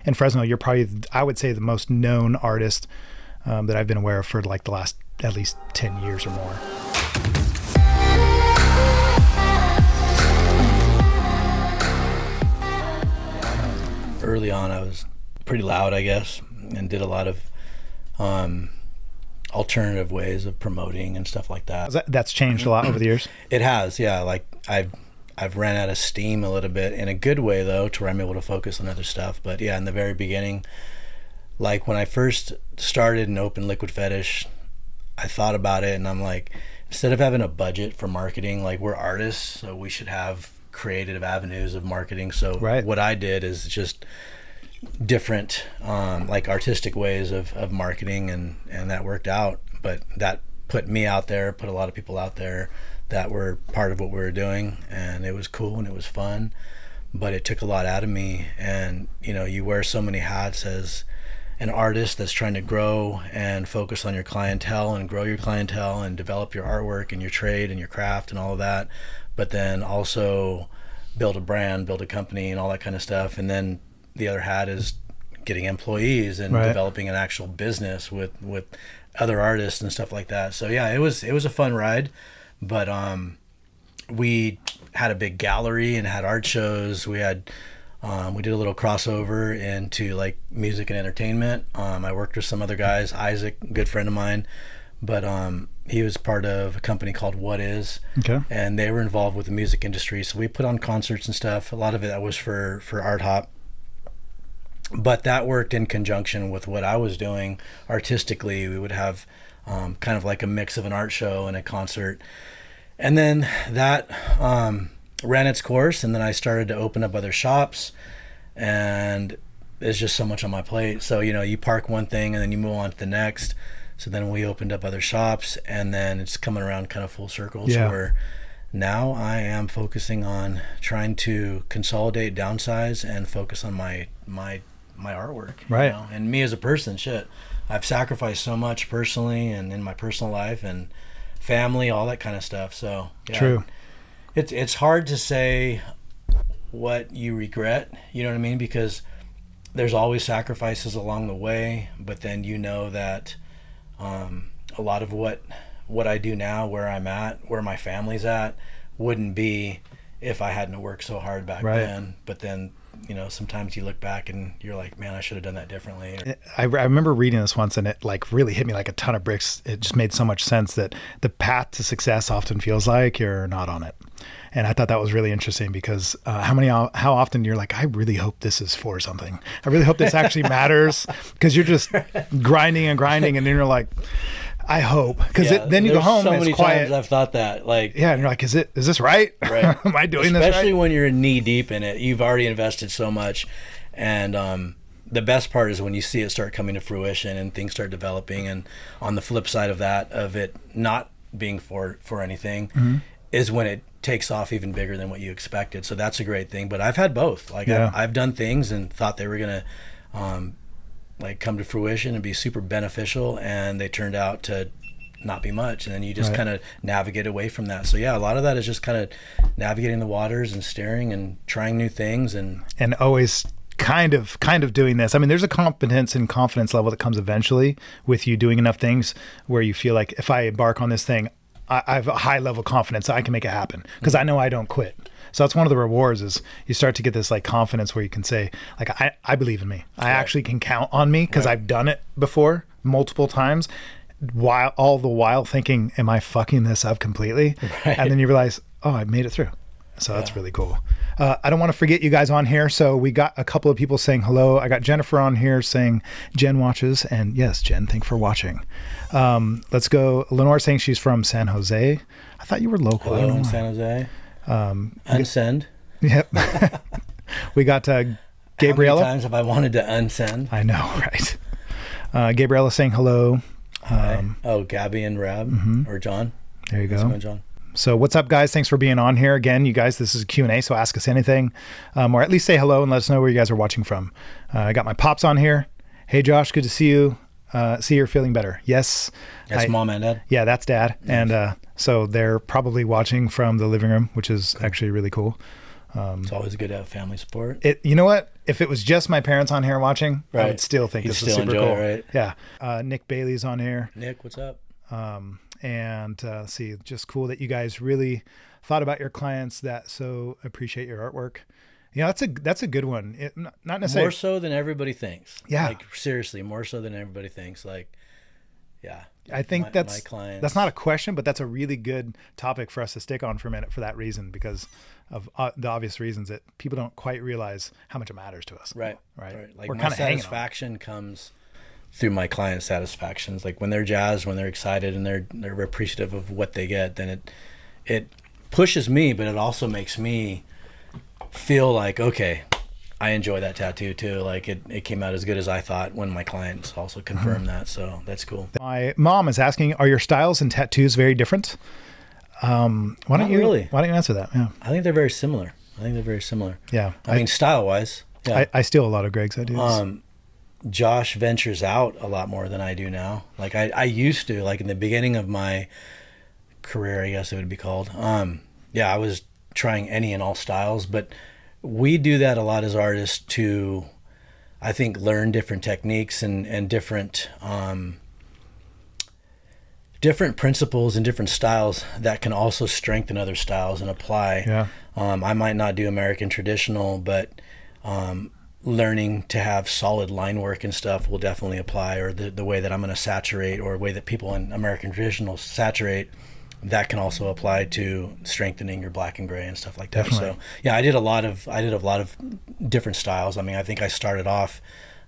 In Fresno, you're probably, I would say, the most known artist that I've been aware of for like the last at least 10 years or more. Early on, I was pretty loud, I guess, and did a lot of alternative ways of promoting and stuff like that. That's changed a lot over the years? It has, yeah. Like I've ran out of steam a little bit, in a good way though, to where I'm able to focus on other stuff. But yeah, in the very beginning, like when I first started and opened Liquid Fetish, I thought about it and I'm like, instead of having a budget for marketing, like we're artists, so we should have creative avenues of marketing. So what I did is just different like artistic ways of marketing, and that worked out. But that put me out there, put a lot of people out there that were part of what we were doing, and it was cool and it was fun, but it took a lot out of me. And you know, you wear so many hats as an artist that's trying to grow and focus on your clientele and grow your clientele and develop your artwork and your trade and your craft and all of that, but then also build a brand, build a company and all that kind of stuff. And then the other hat is getting employees and developing an actual business with other artists and stuff like that. So yeah, it was a fun ride. But we had a big gallery and had art shows. We had we did a little crossover into like music and entertainment. I worked with some other guys, Isaac, a good friend of mine, but he was part of a company called What Is, and they were involved with the music industry. So we put on concerts and stuff. A lot of it that was for Art Hop, but that worked in conjunction with what I was doing artistically. We would have kind of like a mix of an art show and a concert. And then that ran its course, and then I started to open up other shops, and there's just so much on my plate. So, you know, you park one thing and then you move on to the next. So then we opened up other shops, and then it's coming around kind of full circle. So where now I am focusing on trying to consolidate, downsize, and focus on my artwork. Right. You know? And me as a person, I've sacrificed so much personally and in my personal life and family, all that kind of stuff. So yeah, true. It's hard to say what you regret, you know what I mean? Because there's always sacrifices along the way, but then you know that a lot of what I do now, where I'm at, where my family's at, wouldn't be if I hadn't worked so hard back then. But then, you know, sometimes you look back and you're like, man, I should have done that differently. I remember reading this once, and it like really hit me like a ton of bricks. It just made so much sense that the path to success often feels like you're not on it. And I thought that was really interesting because how often you're like, I really hope this is for something. I really hope this actually matters, because you're just grinding and then you're like, I hope, because then you go home and it's quiet. So many times I've thought that, like, and you're like, is this right? Right. Am I doing this right? Especially when you're knee deep in it, you've already invested so much, and the best part is when you see it start coming to fruition and things start developing. And on the flip side of that, of it not being for anything, is when it takes off even bigger than what you expected. So that's a great thing. But I've had both. Like I've done things and thought they were gonna like come to fruition and be super beneficial, and they turned out to not be much, and then you just kind of navigate away from that. So yeah, a lot of that is just kind of navigating the waters and staring and trying new things, and always kind of doing this. I mean, there's a competence and confidence level that comes eventually with you doing enough things where you feel like, if I embark on this thing, I have a high level of confidence that I can make it happen, because I know I don't quit. So that's one of the rewards, is you start to get this like confidence where you can say, like, I believe in me. I actually can count on me, because I've done it before multiple times, all the while thinking, am I fucking this up completely? And then you realize, oh, I made it through. So that's really cool. I don't want to forget you guys on here. So we got a couple of people saying hello. I got Jennifer on here saying Jen watches. And yes, Jen, thanks for watching. Let's go. Lenore saying she's from San Jose. I thought you were local. Hello in San Jose. Unsend. Yep. We got Gabriella. How many times have I wanted to unsend? I know, right? Gabriella saying hello. Gabby and Rab or John. There you go. John. So what's up, guys? Thanks for being on here again. You guys, this is a Q&A, so ask us anything, or at least say hello and let us know where you guys are watching from. I got my pops on here. Hey, Josh, good to see you. See you're feeling better. Yes. That's mom and dad? Yeah, that's dad. Nice. And so they're probably watching from the living room, which is actually really cool. It's always good to have family support. You know what? if it was just my parents on here watching, I Right. would still think You'd this was still super enjoy cool. it, right? Yeah. Nick Bailey's on here. Nick, what's up? And see, just cool that you guys really thought about your clients that so appreciate your artwork. Yeah, that's a good one. Not necessarily More so than everybody thinks. Yeah. Like seriously, more so than everybody thinks. Like, yeah. I think my that's clients. that's not a question, but that's a really good topic for us to stick on for a minute for that reason, because of the obvious reasons that people don't quite realize how much it matters to us. Right. Right. Like We're my kind of hanging on. satisfaction comes through my client satisfactions. Like when they're jazzed, when they're excited, and they're appreciative of what they get, then it pushes me, but it also makes me feel like, okay, I enjoy that tattoo too. Like it came out as good as I thought when my clients also confirmed that. So that's cool. My mom is asking, are your styles and tattoos very different? Why don't you answer that? Yeah. I think they're very similar. Yeah. I mean, style wise, yeah. I steal a lot of Greg's ideas. Josh ventures out a lot more than I do now. Like I used to, like in the beginning of my career, I guess it would be called. I was trying any and all styles, but we do that a lot as artists to, I think, learn different techniques and different principles and different styles that can also strengthen other styles and apply. Yeah. I might not do American traditional, but learning to have solid line work and stuff will definitely apply, or the way that I'm going to saturate, or the way that people in American traditional saturate, that can also apply to strengthening your black and gray and stuff like that. Definitely. So yeah, I did a lot of different styles. I mean, I think I started off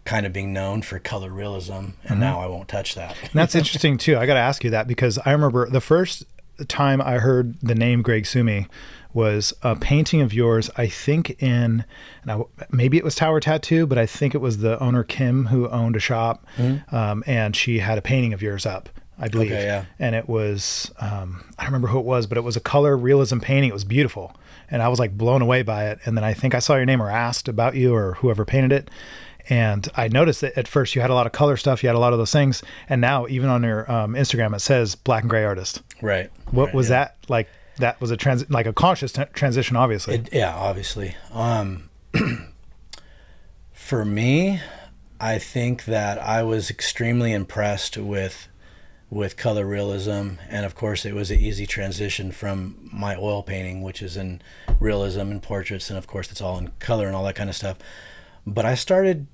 kind of being known for color realism, and now I won't touch that. And that's interesting too. I got to ask you that, because I remember the first time I heard the name Greg Sumii was a painting of yours, I think now maybe it was Tower Tattoo, but I think it was the owner Kim who owned a shop, and she had a painting of yours up, I believe. Okay, yeah. And it was, I don't remember who it was, but it was a color realism painting. It was beautiful. And I was like blown away by it. And then I think I saw your name or asked about you or whoever painted it. And I noticed that at first you had a lot of color stuff. You had a lot of those things. And now even on your Instagram, it says black and gray artist. Right. What was that like? That was a conscious transition, obviously. Obviously. For me, I think that I was extremely impressed with color realism, and of course it was an easy transition from my oil painting, which is in realism and portraits, and of course it's all in color and all that kind of stuff. But I started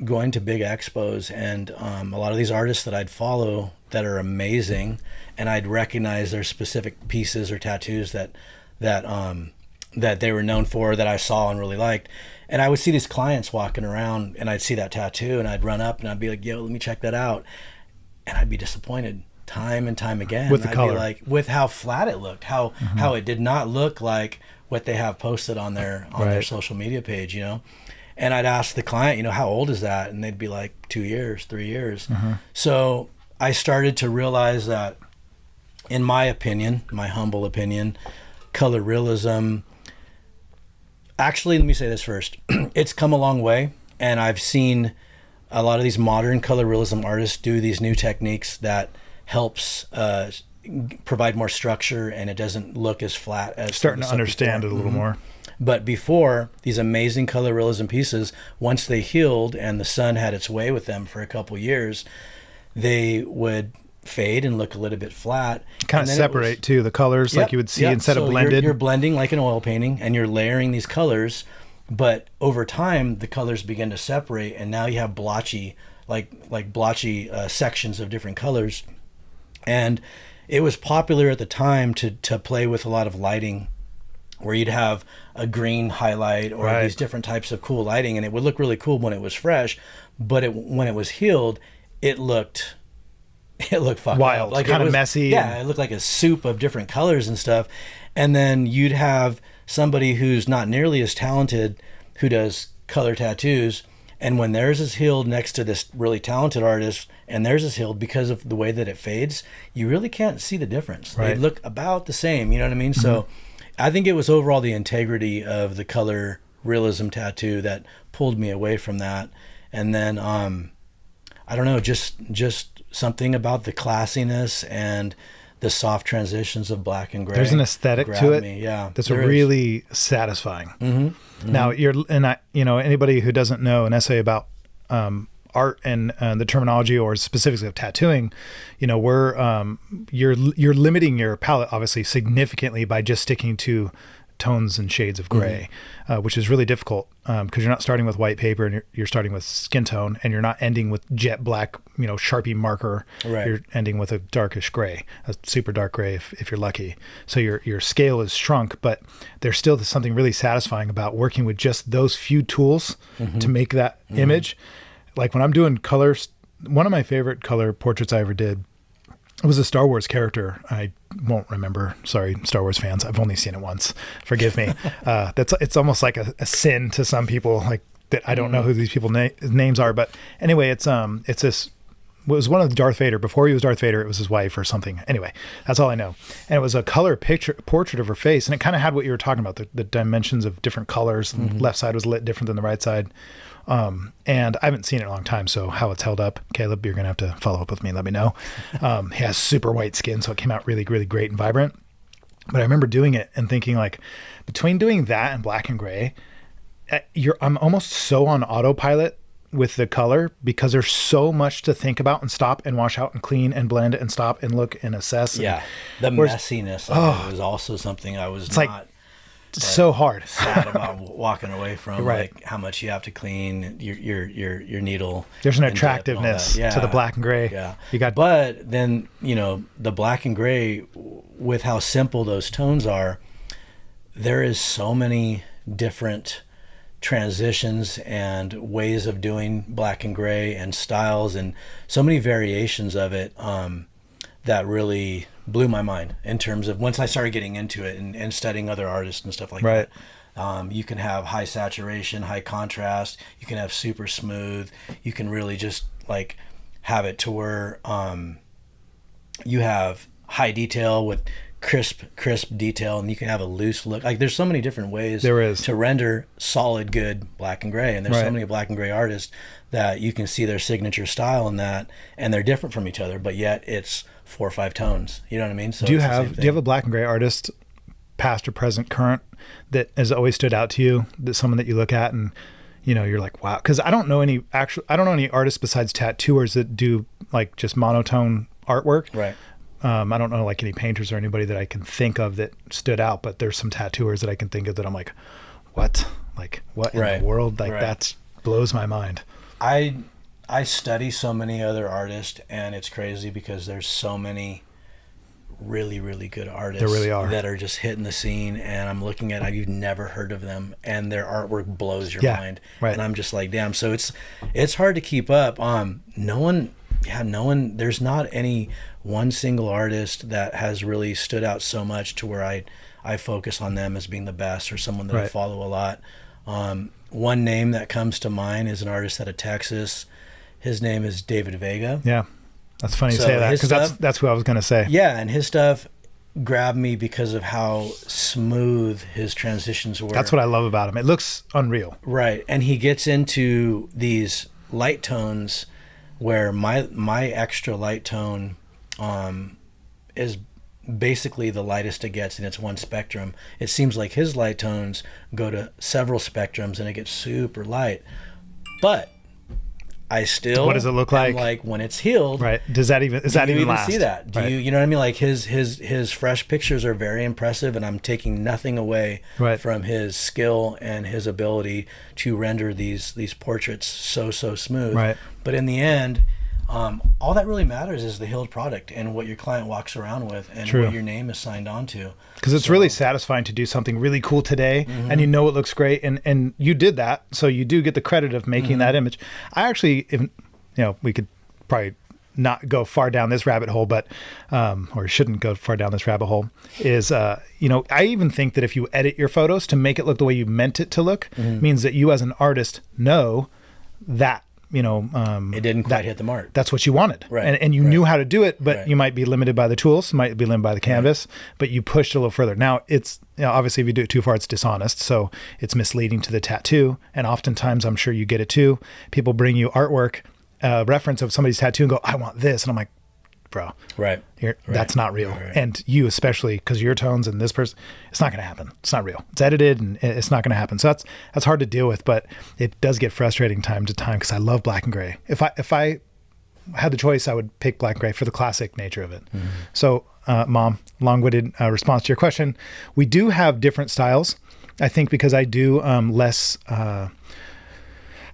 going to big expos, and a lot of these artists that I'd follow that are amazing, and I'd recognize their specific pieces or tattoos that they were known for, that I saw and really liked. And I would see these clients walking around, and I'd see that tattoo, and I'd run up and I'd be like, yo, let me check that out. And I'd be disappointed time and time again. With the color. Be like, with how flat it looked, how it did not look like what they have posted on their social media page, And I'd ask the client, how old is that? And they'd be like 2 years, 3 years. So I started to realize that, in my opinion, my humble opinion, color realism, actually, let me say this first. It's come a long way, and I've seen a lot of these modern color realism artists do these new techniques that helps provide more structure, and it doesn't look as flat as starting to understand it a little more. But before, these amazing color realism pieces, once they healed and the sun had its way with them for a couple years, they would fade and look a little bit flat. Kind of separate too, the colors, like you would see instead of blended. You're blending like an oil painting, and you're layering these colors, but over time the colors begin to separate, and now you have blotchy, like blotchy sections of different colors. And it was popular at the time to play with a lot of lighting, where you'd have a green highlight or these different types of cool lighting, and it would look really cool when it was fresh, but when it was healed, it looked fucked wild, up. Like kind of messy. Yeah, it looked like a soup of different colors and stuff. And then you'd have somebody who's not nearly as talented who does color tattoos, and when theirs is healed next to this really talented artist, and theirs is healed, because of the way that it fades, you really can't see the difference. They look about the same, you know what I mean? So I think it was overall the integrity of the color realism tattoo that pulled me away from that. And then I don't know, just something about the classiness and the soft transitions of black and gray. There's an aesthetic to it. Yeah, that's really satisfying. Mm-hmm. Mm-hmm. Now anybody who doesn't know an essay about art and the terminology or specifically of tattooing, you're limiting your palette obviously significantly by just sticking to tones and shades of gray, which is really difficult because you're not starting with white paper and you're starting with skin tone, and you're not ending with jet black, Sharpie marker. Right. You're ending with a darkish gray, a super dark gray if you're lucky. So your scale is shrunk, but there's still something really satisfying about working with just those few tools to make that image. Like when I'm doing colors, one of my favorite color portraits I ever did, it was a Star Wars character. I won't remember. Sorry, Star Wars fans. I've only seen it once. Forgive me. It's almost like a sin to some people, like that I don't know who these people names are. But anyway, it's this. It was one of Darth Vader. Before he was Darth Vader, it was his wife or something. Anyway, that's all I know. And it was a color portrait of her face, and it kind of had what you were talking about, the dimensions of different colors. The left side was lit different than the right side. And I haven't seen it in a long time, so how it's held up, Caleb, you're going to have to follow up with me and let me know. He has super white skin, so it came out really, really great and vibrant. But I remember doing it and thinking, like, between doing that and black and gray, I'm almost so on autopilot with the color because there's so much to think about and stop and wash out and clean and blend and stop and look and assess. Yeah. The messiness of it was also something I was not so hard sad about walking away from, right. Like how much you have to clean your needle. There's an attractiveness to the black and gray. Yeah. But then, the black and gray, with how simple those tones are, there is so many different transitions and ways of doing black and gray and styles and so many variations of it that really blew my mind in terms of once I started getting into it and studying other artists and stuff like right. that. You can have high saturation, high contrast, you can have super smooth, you can really just like have it to where you have high detail with crisp detail, and you can have a loose look. Like there's so many different ways to render solid good black and gray, and there's so many black and gray artists that you can see their signature style in that, and they're different from each other, but yet it's 4 or 5 tones. You know what I mean? So do you have a black and gray artist, past or present, current, that has always stood out to you, that someone that you look at and you're like, wow? Because I don't know any artists besides tattooers that do like just monotone artwork. Right. I don't know like any painters or anybody that I can think of that stood out, but there's some tattooers that I can think of that I'm like, what? Like what in the world? Like that blows my mind. I study so many other artists, and it's crazy because there's so many really, really good artists. There really are. That are just hitting the scene, and I'm looking at you've never heard of them, and their artwork blows your mind. Right. And I'm just like, damn. So it's hard to keep up. No one. There's not any one single artist that has really stood out so much to where I focus on them as being the best, or someone that I follow a lot. One name that comes to mind is an artist out of Texas. His name is David Vega. Yeah, that's funny you say that, because that's who I was going to say. Yeah, and his stuff grabbed me because of how smooth his transitions were. That's what I love about him. It looks unreal. Right, and he gets into these light tones where my extra light tone is basically the lightest it gets, and it's one spectrum. It seems like his light tones go to several spectrums and it gets super light, but I still, what does it look like? Like when it's healed, right? Does that even last? See that? Do you know what I mean? Like his fresh pictures are very impressive, and I'm taking nothing away from his skill and his ability to render these portraits so smooth. Right. But in the end, all that really matters is the healed product and what your client walks around with, and what your name is signed on to. Because it's really satisfying to do something really cool today, and it looks great, and you did that, so you do get the credit of making that image. I actually, we could probably not go far down this rabbit hole, but or shouldn't go far down this rabbit hole, is I even think that if you edit your photos to make it look the way you meant it to look, means that you as an artist know that it didn't quite hit the mark. That's what you wanted. Right. And you knew how to do it, but you might be limited by the tools, might be limited by the canvas, but you pushed a little further. Now it's, obviously if you do it too far, it's dishonest. So it's misleading to the tattoo. And oftentimes, I'm sure you get it too. People bring you artwork, reference of somebody's tattoo and go, I want this. And I'm like, bro, Right. that's not real. Right. And you, especially because your tones and this person, it's not going to happen. It's not real. It's edited and it's not going to happen. So that's hard to deal with, but it does get frustrating time to time because I love black and gray. If I had the choice, I would pick black and gray for the classic nature of it. Mm-hmm. So, Mom, long-winded response to your question. We do have different styles. I think because I do I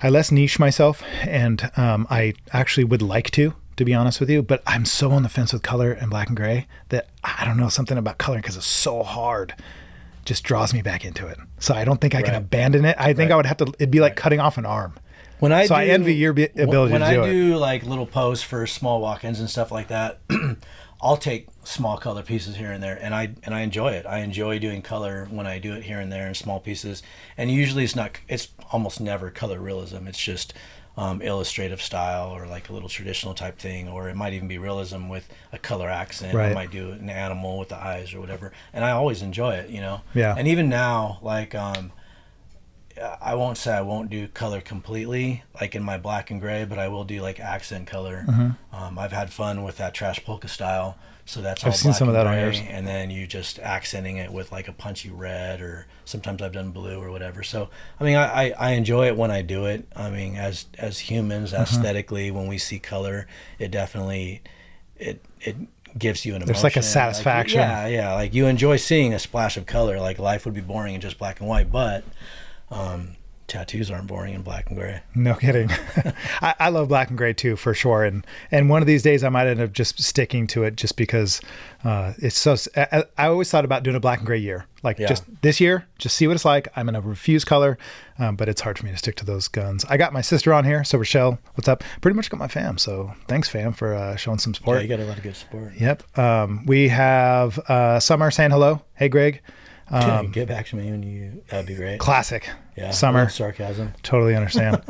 less niche myself, and I actually would like to be honest with you, but I'm so on the fence with color and black and gray that I don't know, something about color because it's so hard just draws me back into it. So I don't think I can abandon it. I think I would have to, it'd be like cutting off an arm. I envy your ability to do it. When I do like little posts for small walk-ins and stuff like that, I'll take small color pieces here and there, and I enjoy it. I enjoy doing color when I do it here and there in small pieces. And usually it's almost never color realism. It's just illustrative style or like a little traditional type thing, or it might even be realism with a color accent. I might do an animal with the eyes or whatever, and I always enjoy it, you know. Yeah. And even now, like I won't say I won't do color completely, like in my black and gray, but I will do like accent color. Mm-hmm. I've had fun with that trash polka style, so that's all I've seen some of that on yours. And then you just accenting it with like a punchy red, or sometimes I've done blue or whatever. So I mean, I enjoy it when I do it. I mean, as humans, aesthetically, when we see color, it definitely it gives you an emotion. There's like a satisfaction. Like, yeah, like you enjoy seeing a splash of color. Like life would be boring in just black and white, but tattoos aren't boring in black and gray. No kidding. I love black and gray too, for sure. And one of these days I might end up just sticking to it just because it's so, I always thought about doing a black and gray year. Like just this year, just see what it's like. I'm going to refuse color, but it's hard for me to stick to those guns. I got my sister on here. So Rochelle, what's up? Pretty much got my fam. So thanks fam for showing some support. Yeah, you got a lot of good support. Yep. We have Summer saying hello. Hey, Greg. Get back to me when you, that'd be great. Classic. Yeah. Summer. Sarcasm. Totally understand.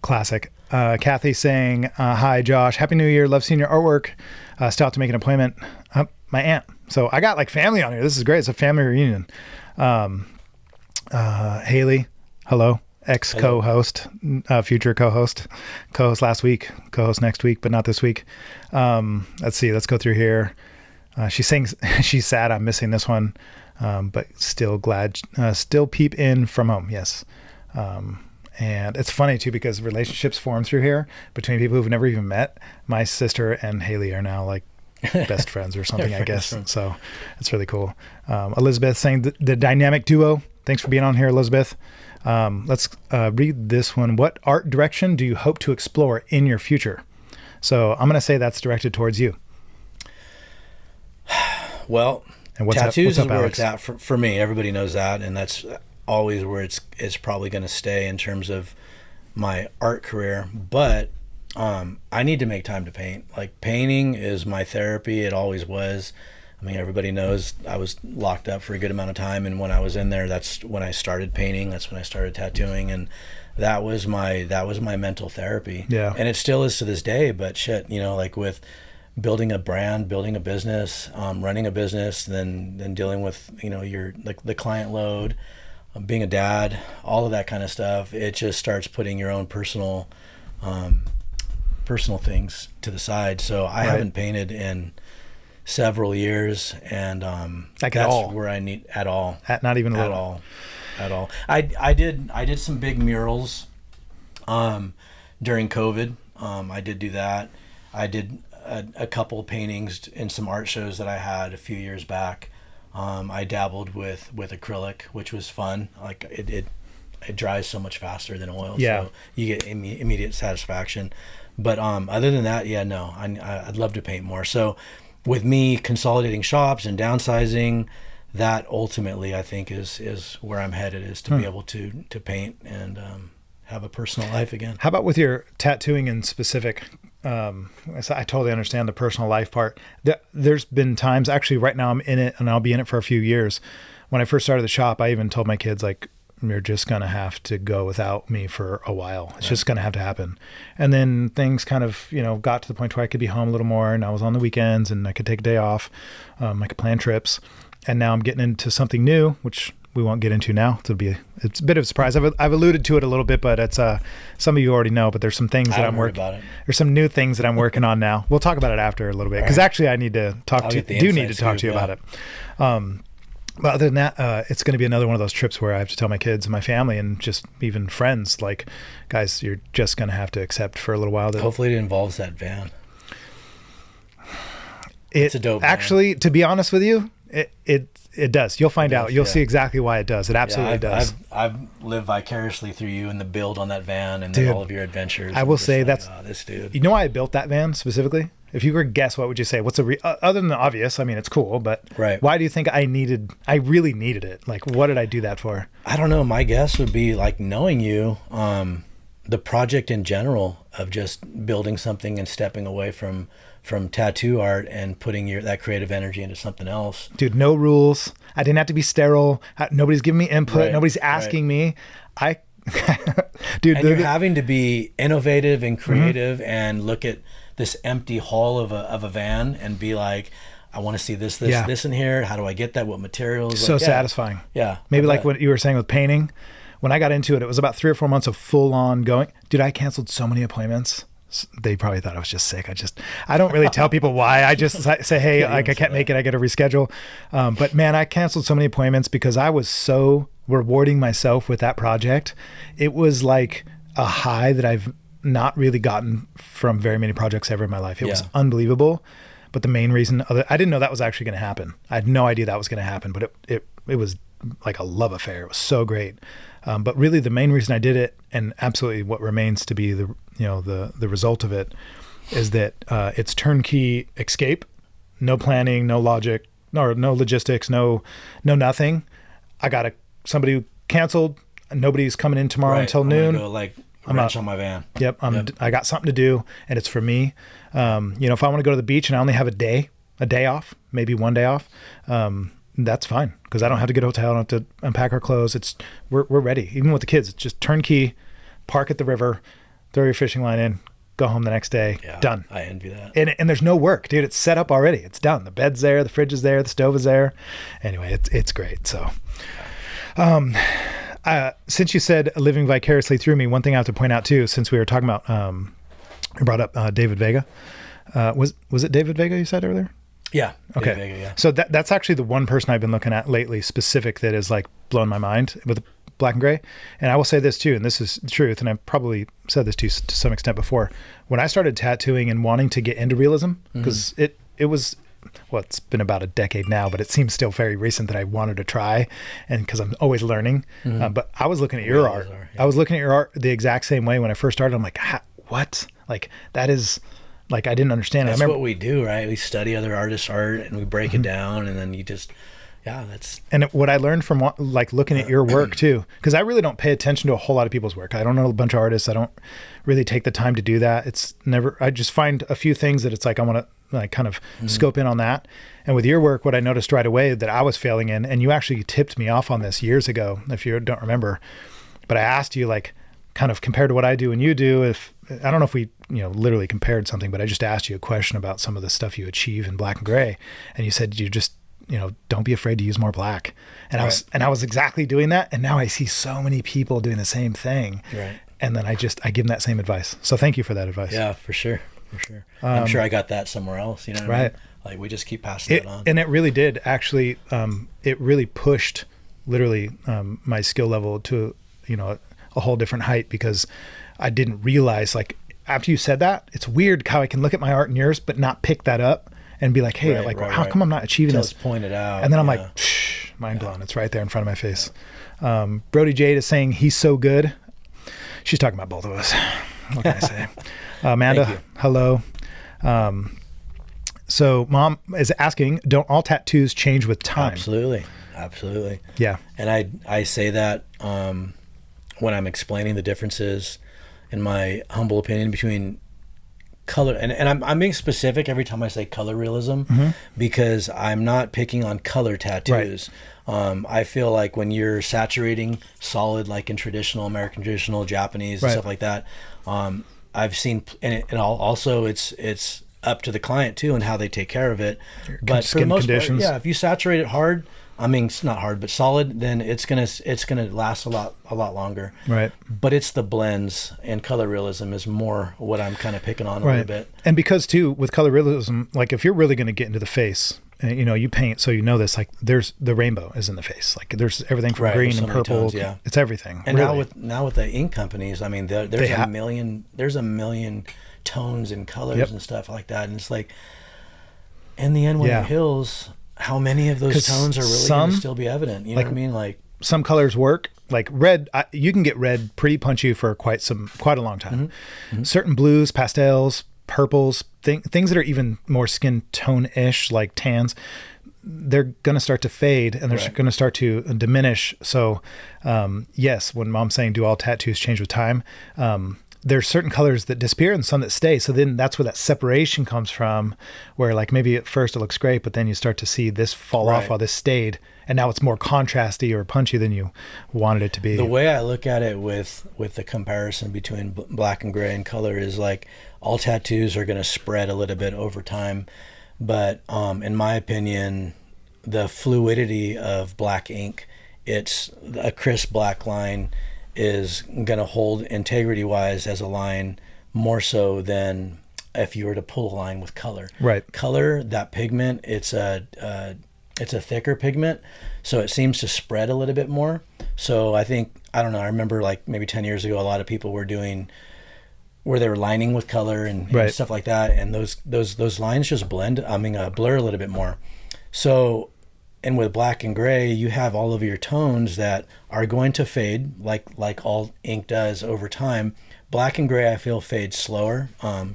Classic. Kathy saying, hi, Josh. Happy New Year. Love seeing your artwork. Still have to make an appointment. My aunt. So I got like family on here. This is great. It's a family reunion. Haley. Hello. Co-host, future co-host last week, co-host next week, but not this week. Let's see. Let's go through here. She's saying she's sad I'm missing this one. But still glad, still peep in from home. Yes. And it's funny too, because relationships form through here between people who've never even met. My sister and Haley are now like best friends or something, I guess. So it's really cool. Elizabeth saying the dynamic duo. Thanks for being on here, Elizabeth. Let's read this one. What art direction do you hope to explore in your future? So I'm going to say that's directed towards you. Well, and tattoos is where Alex? It's at for me. Everybody knows that, and that's always where it's probably going to stay in terms of my art career. But I need to make time to paint. Like painting is my therapy. It always was. I mean, everybody knows I was locked up for a good amount of time, and when I was in there, that's when I started painting. That's when I started tattooing, and that was my mental therapy. Yeah, and it still is to this day. But shit, you know, like with building a brand, building a business, running a business, then dealing with, you know, your like the client load, being a dad, all of that kind of stuff. It just starts putting your own personal things to the side. So I haven't painted in several years, and like that's where I need at all. Not even a little. At all. I did some big murals during COVID. I did do that. I did a couple paintings in some art shows that I had a few years back. I dabbled with acrylic, which was fun. Like it dries so much faster than oil, so you get immediate satisfaction. But other than that, no, I'd love to paint more. So with me consolidating shops and downsizing, that ultimately I think is where I'm headed, is to be able to paint and have a personal life again. How about with your tattooing in specific? I totally understand the personal life part. There's been times, actually right now I'm in it and I'll be in it for a few years. When I first started the shop, I even told my kids, like, you're just going to have to go without me for a while. It's just going to have to happen. And then things kind of, you know, got to the point where I could be home a little more, and I was on the weekends and I could take a day off. I could plan trips. And now I'm getting into something new, which we won't get into now. It's a bit of a surprise. I've alluded to it a little bit, but it's some of you already know. But there's some things that I'm working about. There's some new things that I'm working on now. We'll talk about it after a little bit because actually I need to talk to you about it. But other than that, it's going to be another one of those trips where I have to tell my kids and my family and just even friends, like, guys, you're just going to have to accept for a little while. Hopefully it involves that van. It's a dope van. Actually, to be honest with you, it does. You'll find out. You'll see exactly why it does. It absolutely does. I've lived vicarisly through you and the build on that van and then all of your adventures. I will say that's this dude. You know why I built that van specifically? If you were to guess, what would you say? What's other than the obvious? I mean, it's cool, but why do you think I really needed it? Like, what did I do that for? I don't know. My guess would be like knowing you, the project in general of just building something and stepping away from tattoo art and putting that creative energy into something else. Dude, no rules. I didn't have to be sterile. Nobody's giving me input. Nobody's asking me. Dude, and you're having to be innovative and creative and look at this empty hull of a van and be like, I want to see this in here. How do I get that? What materials? So satisfying. Yeah. Maybe like what you were saying with painting. When I got into it, it was about 3 or 4 months of full on going. Dude, I canceled so many appointments. They probably thought I was just sick. I don't really tell people why. I just say, hey, like I can't make it. I got to reschedule. But man, I canceled so many appointments because I was so rewarding myself with that project. It was like a high that I've not really gotten from very many projects ever in my life. It was unbelievable. But the main reason, I didn't know that was actually going to happen. I had no idea that was going to happen, but it was like a love affair. It was so great. But really the main reason I did it, and absolutely what remains to be the result of it, is that it's turnkey escape, no planning, no logic, no logistics, no nothing. I got somebody who canceled. Nobody's coming in tomorrow until noon. I'm out on my van. Yep. I got something to do, and it's for me. If I want to go to the beach and I only have a day off, maybe 1 day off, that's fine because I don't have to get a hotel. I don't have to unpack our clothes. We're ready. Even with the kids, it's just turnkey, park at the river, throw your fishing line in, go home the next day. Yeah, done. I envy that. And there's no work, dude. It's set up already. It's done. The bed's there, the fridge is there, the stove is there. Anyway, it's great. So, since you said living vicariously through me, one thing I have to point out too, since we were talking about, you brought up David Vega. Was it David Vega you said earlier? Yeah. Okay. Vega, yeah. So that's actually the one person I've been looking at lately specific that is like blown my mind with black and gray. And I will say this too, and this is the truth, and I've probably said this to you to some extent before. When I started tattooing and wanting to get into realism, because it was, well, it's been about a decade now, but it seems still very recent that I wanted to try, and because I'm always learning. But I was looking at your art. I was looking at your art the exact same way when I first started. I'm like, what? Like that is... Like I didn't understand it. That's what we do, right? We study other artists' art and we break it down, and then you just, that's. And what I learned from like looking at your work too, because I really don't pay attention to a whole lot of people's work. I don't know a bunch of artists. I don't really take the time to do that. It's never. I just find a few things that it's like I want to like kind of scope in on that. And with your work, what I noticed right away that I was failing in, and you actually tipped me off on this years ago, if you don't remember, but I asked you like, kind of compared to what I do and you do, if I don't know if we literally compared something, but I just asked you a question about some of the stuff you achieve in black and gray, and you said you just don't be afraid to use more black, and I was exactly doing that, and now I see so many people doing the same thing, and then I give them that same advice. So thank you for that advice. Yeah, for sure. I'm sure I got that somewhere else, what I mean? Like we just keep passing it on, and it really did actually. It really pushed literally my skill level to a whole different height, because I didn't realize, like, after you said that, it's weird how I can look at my art and yours but not pick that up and be like, hey, how come I'm not achieving this? Just point it out. And then I'm like, mind blown. It's right there in front of my face. Brody Jade is saying he's so good. She's talking about both of us. What can I say? Amanda, hello. So mom is asking, don't all tattoos change with time? Absolutely. Yeah. And I say that when I'm explaining the differences, in my humble opinion, between color and I'm being specific every time I say color realism, because I'm not picking on color tattoos. I feel like when you're saturating solid, like in traditional American traditional Japanese and stuff like that, I've seen, and also it's up to the client too and how they take care of it. But for the most part, if you saturate it hard, I mean, it's not hard, but solid, then it's gonna last a lot longer. Right. But it's the blends and color realism is more what I'm kind of picking on a little bit. And because too, with color realism, like if you're really going to get into the face, and, you know, you paint, so you know this, like there's the rainbow is in the face. Like there's everything from green and purple. Tones, yeah. It's everything. And really. now with the ink companies, I mean, there's a million tones and colors and stuff like that. And it's like, in the end, when it heals, how many of those tones are really going to still be evident? You know what I mean? Like some colors work. Like red, you can get red pretty punchy for quite a long time. Mm-hmm. Mm-hmm. Certain blues, pastels, purples, things that are even more skin tone-ish, like tans, they're going to start to fade and they're going to start to diminish. So, yes, when Mom's saying do all tattoos change with time, there's certain colors that disappear and some that stay. So then that's where that separation comes from, where like maybe at first it looks great, but then you start to see this fall off while this stayed. And now it's more contrasty or punchy than you wanted it to be. The way I look at it with the comparison between black and gray and color is like all tattoos are going to spread a little bit over time. But in my opinion, the fluidity of black ink, it's a crisp black line is going to hold integrity wise as a line more so than if you were to pull a line with color. Right. Color, that pigment, it's a thicker pigment, so it seems to spread a little bit more. So I don't know, I remember like maybe 10 years ago, a lot of people were doing where they were lining with color and stuff like that, and those lines just blur a little bit more. So, and with black and gray, you have all of your tones that are going to fade like all ink does over time. Black and gray, I feel, fades slower,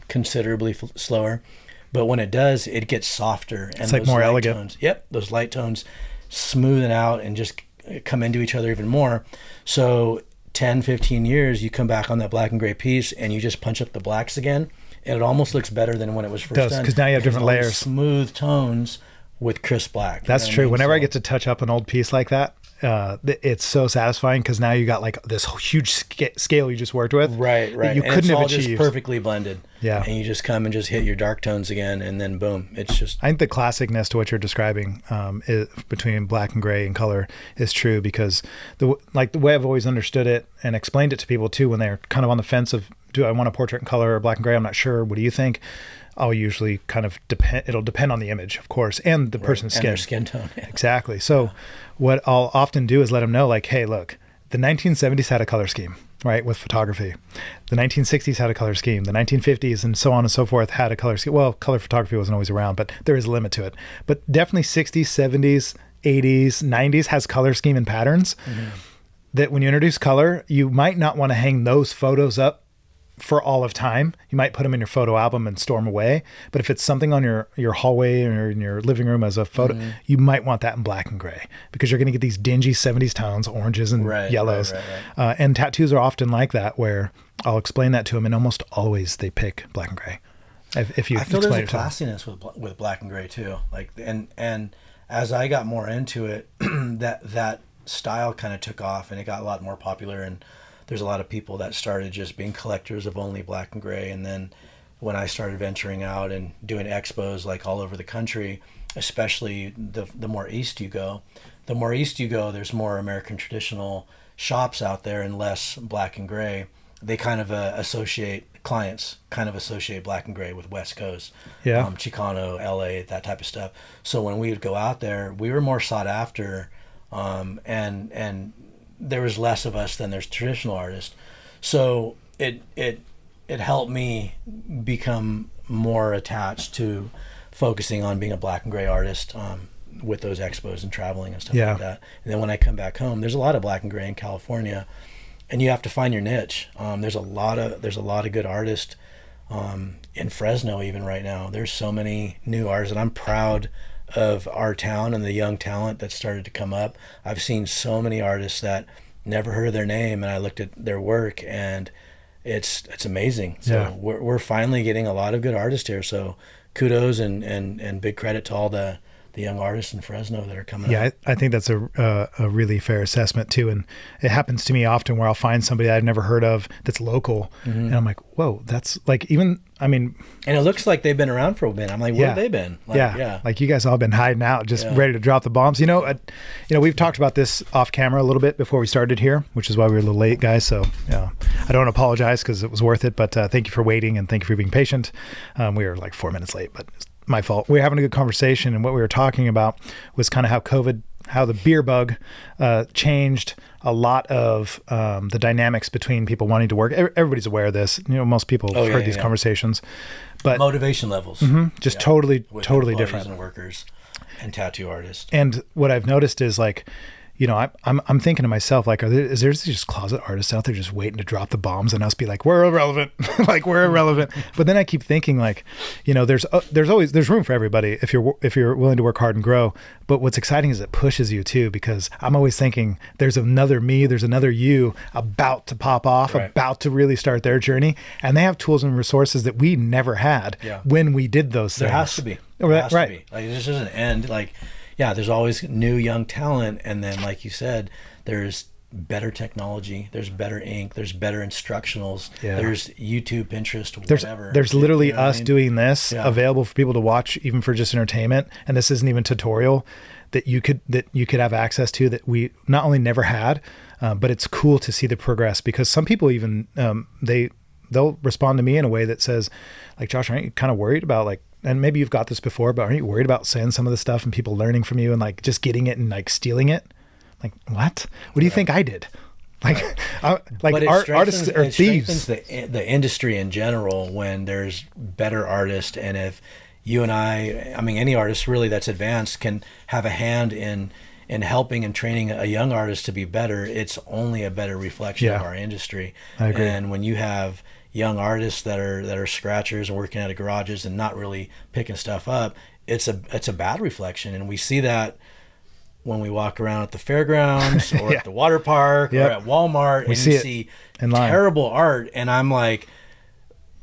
considerably slower. But when it does, it gets softer. And it's like more elegant. Tones, those light tones smoothen out and just come into each other even more. So 10, 15 years, you come back on that black and gray piece and you just punch up the blacks again. And it almost looks better than when it was first done. Because now you have different layers. Smooth tones with crisp black. That's true. Whenever I get to touch up an old piece like that, it's so satisfying because now you got like this huge scale you just worked with. Right. That you couldn't have achieved. Just perfectly blended. Yeah. And you just come and just hit your dark tones again, and then boom, it's just. I think the classicness to what you're describing between black and gray and color is true because the way I've always understood it and explained it to people too when they're kind of on the fence of, do I want a portrait in color or black and gray? I'm not sure. What do you think? I'll usually kind of it'll depend on the image, of course, and the person's skin. And their skin tone. Yeah. Exactly. So what I'll often do is let them know, like, hey, look, the 1970s had a color scheme, right, with photography. The 1960s had a color scheme. The 1950s and so on and so forth had a color scheme. Well, color photography wasn't always around, but there is a limit to it. But definitely 60s, 70s, 80s, 90s has color scheme and patterns that when you introduce color, you might not want to hang those photos up for all of time. You might put them in your photo album and store them away. But if it's something on your hallway or in your living room as a photo, you might want that in black and gray because you're going to get these dingy 70s tones, oranges and yellows. Right. And tattoos are often like that, where I'll explain that to them, and almost always they pick black and gray. If you I feel there's a classiness with black and gray too. Like and as I got more into it, that style kind of took off and it got a lot more popular, and there's a lot of people that started just being collectors of only black and gray. And then when I started venturing out and doing expos like all over the country, especially the more east you go, there's more American traditional shops out there and less black and gray. They kind of clients associate black and gray with West Coast, Chicano, LA, that type of stuff. So when we would go out there, we were more sought after, and there was less of us than there's traditional artists. So it helped me become more attached to focusing on being a black and gray artist with those expos and traveling and stuff like that. And then when I come back home, there's a lot of black and gray in California, and you have to find your niche. There's a lot of good artists in Fresno even right now. There's so many new artists, and I'm proud of our town and the young talent that started to come up. I've seen so many artists that never heard of their name, and I looked at their work, and it's amazing. So we're finally getting a lot of good artists here. So kudos and big credit to all the the young artists in Fresno that are coming Yeah, up. I think that's a really fair assessment too. And it happens to me often where I'll find somebody I've never heard of that's local. And I'm like, whoa, that's like even, I mean. And it looks like they've been around for a bit. I'm like, where have they been? Like, yeah. Like you guys all been hiding out, just ready to drop the bombs. You know, we've talked about this off camera a little bit before we started here, which is why we were a little late, guys. So I don't apologize because it was worth it, but thank you for waiting and thank you for being patient. We were like 4 minutes late, but it's my fault. We were having a good conversation, and what we were talking about was kind of how the beer bug changed a lot of the dynamics between people wanting to work. Everybody's aware of this. You know, most people have heard these conversations, but motivation levels, just totally different. And workers and tattoo artists. And what I've noticed is like, you know, I'm thinking to myself, like, is there just closet artists out there just waiting to drop the bombs and us be like, we're irrelevant, like we're irrelevant. But then I keep thinking like, you know, there's room for everybody if you're willing to work hard and grow. But what's exciting is it pushes you too, because I'm always thinking there's another me, there's another you about to pop off, about to really start their journey. And they have tools and resources that we never had when we did those things. There has to be. There has to be. Like, this doesn't end. Like, yeah, there's always new young talent, and then like you said, there's better technology, there's better ink, there's better instructionals, there's YouTube, Pinterest, whatever. There's literally us doing this available for people to watch, even for just entertainment, and this isn't even tutorial that you could have access to that we not only never had, but it's cool to see the progress, because some people even they'll respond to me in a way that says, like, Josh, aren't you kind of worried about like, and maybe you've got this before, but aren't you worried about saying some of the stuff and people learning from you and like just getting it and like stealing it? Like, what do you think I did? Like, artists are thieves. It strengthens the industry in general when there's better artists. And if you and I mean, any artist really that's advanced can have a hand in helping and training a young artist to be better, it's only a better reflection of our industry. I agree. And when you have young artists that are scratchers and working out of garages and not really picking stuff up, it's a bad reflection. And we see that when we walk around at the fairgrounds or at the water park or at Walmart, and you see terrible art, and I'm like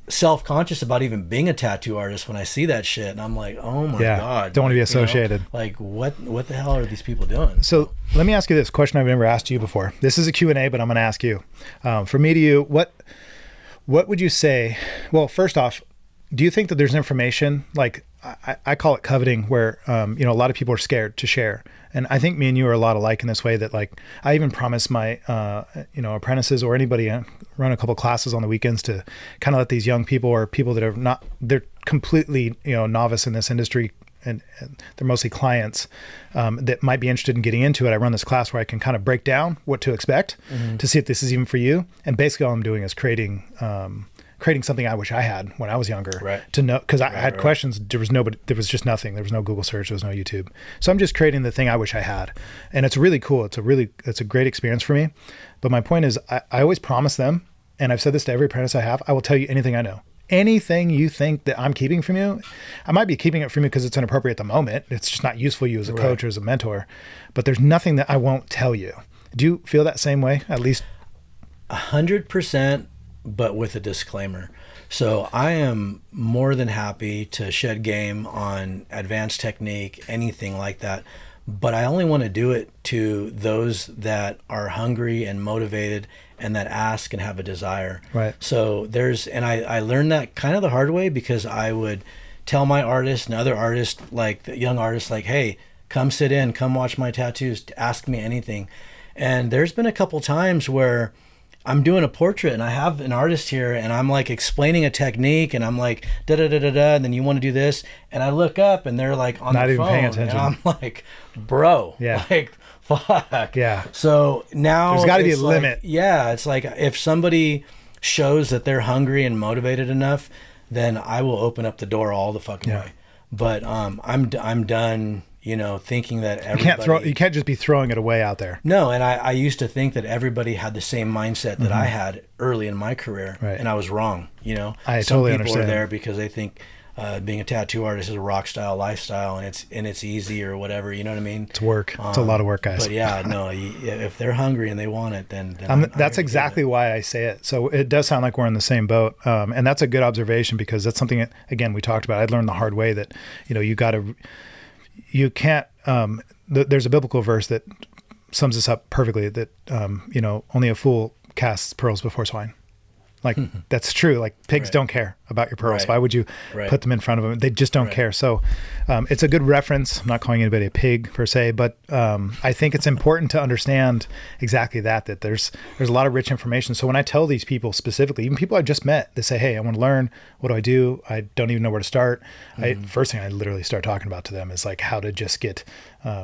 self-conscious about even being a tattoo artist when I see that shit, and I'm like, oh my god, don't want to be associated. You know, like what the hell are these people doing? So let me ask you this question I've never asked you before. This is a Q&A, but I'm going to ask you. From me to you, what would you say? Well, first off, do you think that there's information, like I call it coveting, where you know, a lot of people are scared to share, and I think me and you are a lot alike in this way, that like I even promise my you know, apprentices or anybody, run a couple classes on the weekends to kind of let these young people or people that are not, they're completely, you know, novice in this industry, and they're mostly clients that might be interested in getting into it. I run this class where I can kind of break down what to expect to see if this is even for you. And basically all I'm doing is creating something I wish I had when I was younger, to know, because I had questions. There was just nothing. There was no Google search. There was no YouTube. So I'm just creating the thing I wish I had. And it's really cool. It's a great experience for me. But my point is, I always promise them, and I've said this to every apprentice I have, I will tell you anything I know. Anything you think that I'm keeping from you, I might be keeping it from you because it's inappropriate at the moment. It's just not useful to you as a coach or as a mentor. But there's nothing that I won't tell you. Do you feel that same way? At least 100%, but with a disclaimer. So I am more than happy to shed game on advanced technique, anything like that. But I only want to do it to those that are hungry and motivated and that ask and have a desire. Right. So I learned that kind of the hard way, because I would tell my artists and other artists, like the young artists, like, hey, come sit in, come watch my tattoos, ask me anything. And there's been a couple times where I'm doing a portrait and I have an artist here and I'm like explaining a technique and I'm like da-da-da-da-da, and then you want to do this, and I look up and they're like on not the even phone, paying attention. and I'm like, bro, like, fuck. Yeah. So now there's got to be a like, limit. Yeah, it's like if somebody shows that they're hungry and motivated enough, then I will open up the door all the fucking way. But I'm done, you know, thinking that everybody... You can't just be throwing it away out there. No, and I used to think that everybody had the same mindset that I had early in my career, and I was wrong, you know. I totally understand. Some people are there because they think being a tattoo artist is a rock style lifestyle and it's easy or whatever, you know what I mean? It's work. It's a lot of work, guys. But yeah, no, if they're hungry and they want it, then that's exactly why I say it. So it does sound like we're in the same boat, and that's a good observation, because that's something that, again, we talked about. I learned the hard way that, you know, you can't, there's a biblical verse that sums this up perfectly, that, only a fool casts pearls before swine. Like that's true. Like pigs don't care about your pearls. Right. Why would you put them in front of them? They just don't care. So it's a good reference. I'm not calling anybody a pig per se, but I think it's important to understand exactly that there's a lot of rich information. So when I tell these people specifically, even people I just met, they say, hey, I want to learn. What do I do? I don't even know where to start. First thing I literally start talking about to them is like how to just get